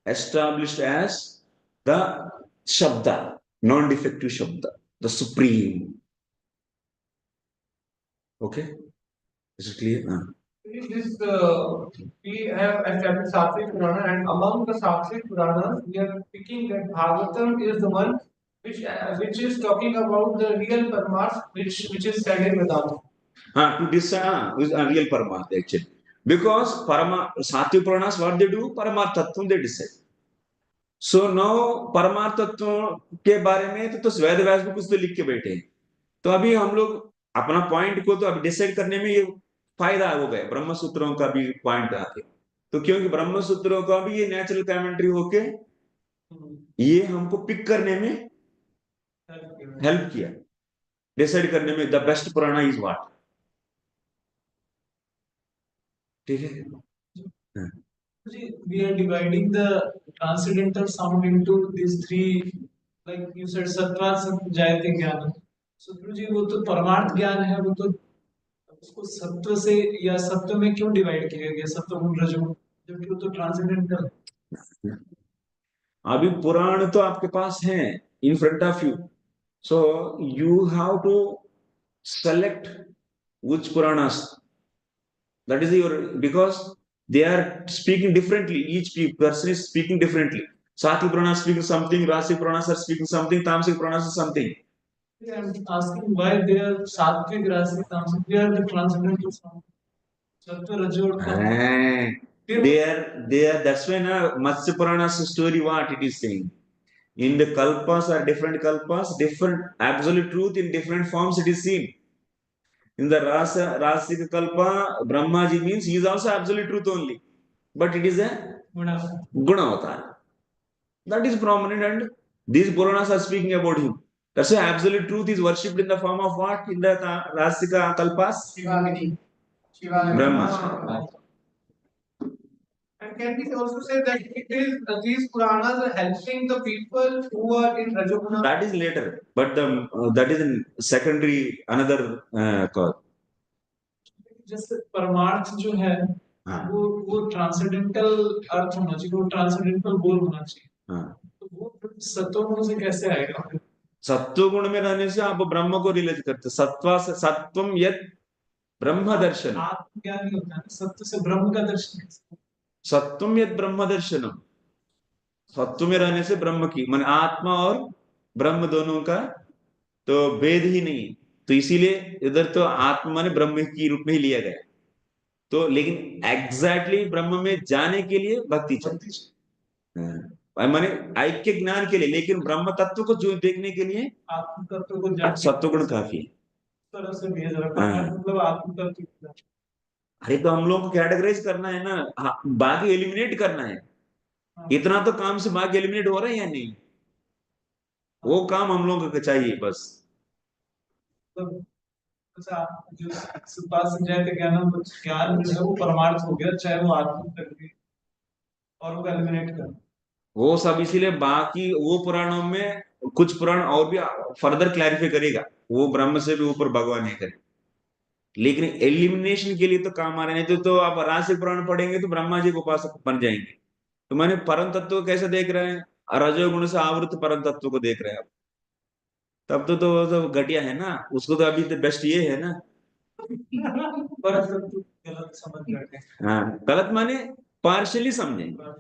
established as the Shabda, non-defective Shabda, the supreme. Okay, is it clear? This we have established Sattvika Purana, and among the Sattvika Puranas, we are picking that Bhagavatam is the one which is talking about the real Paramarth, which is said in Vedanta. To decide is a real Paramartha actually. Because Sattvika Puranas, what they do? Paramarthatvam they decide. So now परमार्थत्व के बारे में तो वेद व्यास भी कुछ तो लिख के बैठे हैं तो अभी हम लोग अपना पॉइंट को तो अभी डिसाइड करने में ये फायदा हो गया ब्रह्म सूत्रों का भी पॉइंट आके तो क्योंकि ब्रह्म सूत्रों का भी ये नेचुरल कमेंट्री होके ये हमको पिक करने में हेल्प किया डिसाइड करने में द बेस्ट पुराना इज व्हाट ठीक है We are dividing the transcendental sound into these three, like you said, sattva jayate ज्ञान. So गुरुजी वो तो परमार्थ ज्ञान है वो तो उसको सत्व से या सत्व में क्यों डिवाइड किया गया सत्व गुण रजोगुण जबकि वो तो ट्रांसेंडेंटल अभी पुराण तो आपके पास है in front of you so you have to select which Puranas. That is your because they are speaking differently. Each person is speaking differently. Sattvika Puranas speaking something, Rajasika Puranas are speaking something, tamasika Puranas is something. I'm asking why they are Sattvik, Rajasik, Tamasic. They are the transcendental sound. सत्व रजो That's why na Matsya Purana's story what it is saying. In the kalpas or different kalpas, different absolute truth in different forms it is seen. In the Rasika Kalpa, Brahmaji means he is also absolute truth only. But it is a Guna avatar. That is prominent and these Puranas are speaking about him. That's why absolute truth is worshipped in the form of what? In the Rasika Kalpas? Brahma. And can we also say that it is these Puranas are helping the people who are in Rajoguna? That is later, but that is in secondary another cause. जैसे परमार्थ जो है वो transcendental अर्थ होना चाहिए, वो transcendental गोल होना चाहिए। तो वो सत्वगुण से कैसे आएगा? सत्वगुण में रहने से आप ब्रह्म को रिलेट करते, सत्वम यद ब्रह्म दर्शन। आत्म ज्ञान नहीं होता है, सत्व से ब्रह्म का दर्शन। सत्वम यद ब्रह्म दर्शनम, सत्व में रहने से ब्रह्म की मान आत्मा और ब्रह्म दोनों का तो भेद ही नहीं, तो इसीलिए इधर तो आत्मा ने ब्रह्म की रूप में ही लिया गया। तो लेकिन एग्जैक्टली ब्रह्म में जाने के लिए भक्ति चाहिए, माने ऐक्य ज्ञान के लिए, लेकिन ब्रह्म तत्व को जो देखने के लिए आत्म तत्व को सत्वगुण काफी है। तरह से भेद रखा है, मतलब आत्म तत्व। अरे तो हम लोग को कैटेगराइज करना है ना, बाकी एलिमिनेट करना है। इतना तो काम से बाकी एलिमिनेट हो रहा है या नहीं, वो काम हम लोग को चाहिए बस। जो ज्ञान जो है वो परमार्थ हो गया, चाहे वो आत्म तक और वो एलिमिनेट कर वो सब इसीलिए बाकी वो पुराणों में कुछ पुराण और भी फर्दर क्लैरिफाई करेगा, वो ब्रह्म से भी ऊपर भगवान है करे, लेकिन एलिमिनेशन के लिए तो काम आ रहे हैं। तो आप राशिक पुराण पढ़ेंगे तो ब्रह्मा जी को उपासक बन जाएंगे। तो मैंने परम तत्व को कैसे देख रहे हैं, रजोगुण से आवृत परम तत्व को देख रहे हैं आप, तब तो घटिया है ना, उसको तो अभी तो बेस्ट ये है ना। गलत समझ रहे हैं। हाँ, गलत माने पार्शियली समझेंगे।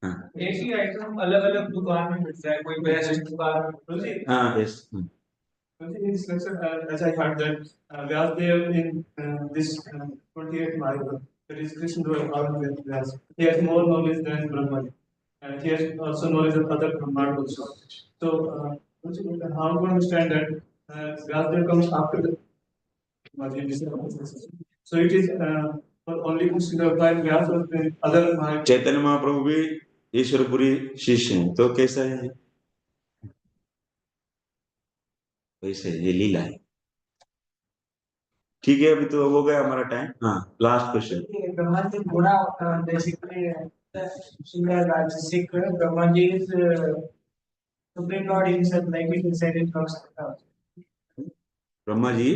हाँ, एक ही आइटम अलग अलग दुकान में मिलता है, कोई बेस्ट दुकान में। हाँ, yes. In this lecture, as I heard that Vyasadeva in this 28th Mahayana, that is Krishna Dwara Vyas, he has more knowledge than Brahma, and he has also knowledge of other Brahman also. So, how to understand that Vyasadeva comes after the so it is for only Krishna Dwara Vyas or the other Mahayana. Chaitanya Mahaprabhu भी ईश्वरपुरी शिष्य हैं, तो कैसा है? वैसे ये लीला है। ठीक है, अभी तो हो गया हमारा टाइम। हाँ, लास्ट क्वेश्चन। ब्रह्मा जी गुणा basically rajasika, Brahma ji is Supreme Lord himself, like it is said in Vyasadeva. Brahma ji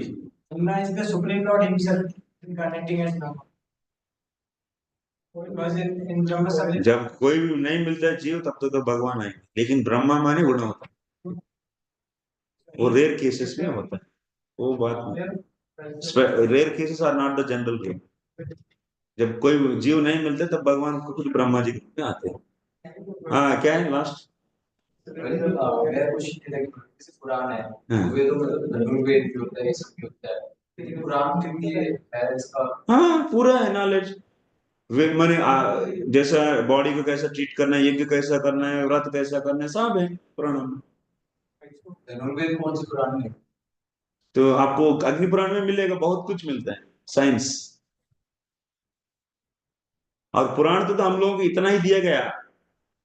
Brahma is the Supreme Lord himself incarnating as Brahma. Because in Brahma Samhita, जब कोई भी नहीं मिलता है जीव तब तो भगवान आएंगे, लेकिन ब्रह्मा माने गुण होता है, वो रेयर केसेस में होता है, वो बात rare cases are not the general case. जब कोई जीव नहीं मिलते तब भगवान को खुद ब्रह्मा जी में आते हैं। हाँ, क्या है लास्ट? मेरा क्वेश्चन है कि पुराण है, वेदों में धनुर्वेद भी होता है, ये सब भी होता है, लेकिन पुराण के लिए है इसका। हाँ, पूरा है नॉलेज। मैंने जैसा बॉडी को कैसा ट्रीट करना है, यज्ञ कैसा करना है, व्रत कैसा करना है, सब है पुराण में। धनुर्वेद कौन से पुराण में? तो आपको अग्नि पुराण में मिलेगा, बहुत कुछ मिलता है, साइंस। और पुराण तो हम लोगों को इतना ही दिया गया,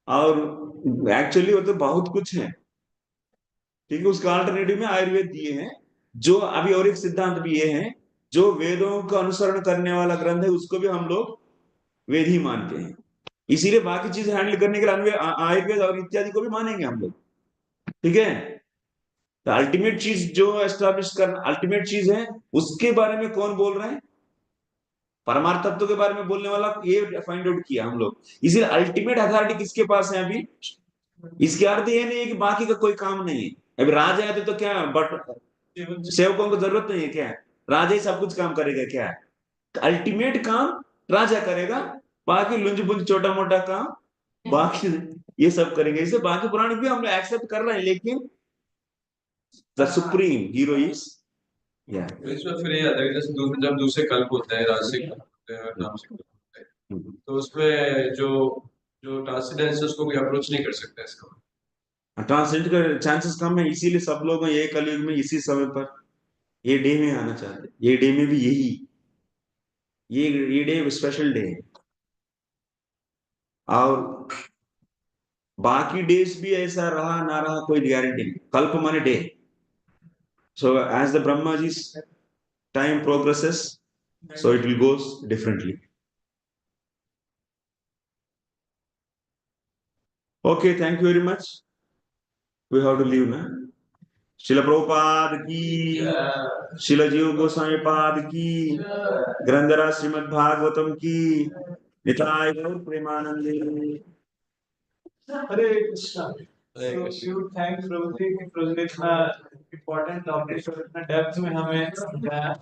और एक्चुअली वो तो बहुत कुछ है। ठीक है, उसका अल्टरनेटिव में आयुर्वेद दिए हैं, जो अभी और एक सिद्धांत भी ये है, जो वेदों का अनुसरण करने वाला ग्रंथ है उसको भी हम लोग वेद ही मानते हैं। इसीलिए बाकी चीज हैंडल करने के लिए आयुर्वेद और इत्यादि को भी मानेंगे हम लोग। ठीक है, तो अल्टीमेट चीज जो एस्टैब्लिश करना अल्टीमेट चीज है, उसके बारे में कौन बोल रहे हैं? परमार्थ तत्व के बारे में बोलने वाला ये फाइंड आउट किया हम लोग। इसीलिए अल्टीमेट अथॉरिटी किसके पास है अभी? इसके अर्थ ये नहीं है कि बाकी का कोई काम नहीं है। अभी राजा है तो क्या, बट सेवकों को जरूरत नहीं है क्या? राजा ही सब कुछ काम करेगा क्या? अल्टीमेट काम राजा करेगा, बाकी लुंज बुंज छोटा मोटा काम बाकी ये सब करेंगे। इसे बाकी पुराण भी हम लोग एक्सेप्ट कर रहे हैं, लेकिन the supreme hero is Yeah. इसमें फिर ये आता है कि जैसे जब दूसरे कल्प होते हैं, राजसिक होते हैं, तामसिक होते हैं, तो उसमें जो जो ट्रांसेंडेंस उसको कोई अप्रोच नहीं कर सकता इसका। ट्रांसलेट का चांसेस कम है, इसीलिए सब लोग ये कलयुग में इसी समय पर ये डे में आना चाहते हैं। ये डे में भी यही ये डे स्पेशल डे है। और बाकी डेज भी ऐसा रहा ना रहा कोई गारंटी नहीं। कल्प माने day. So as the Brahma ji time progresses, so it will goes differently. Okay, thank you very much. We have to leave now. शिला प्रभुपाद की, शिला जीव गोस्वामी पाद की, ग्रंथराज श्रीमद् भागवतम की, निताय गौर प्रेमानंदे। Hare Krishna. So few thanks Prabhuji कि Prabhuji इतना important topic और इतना depth में हमें समझाया।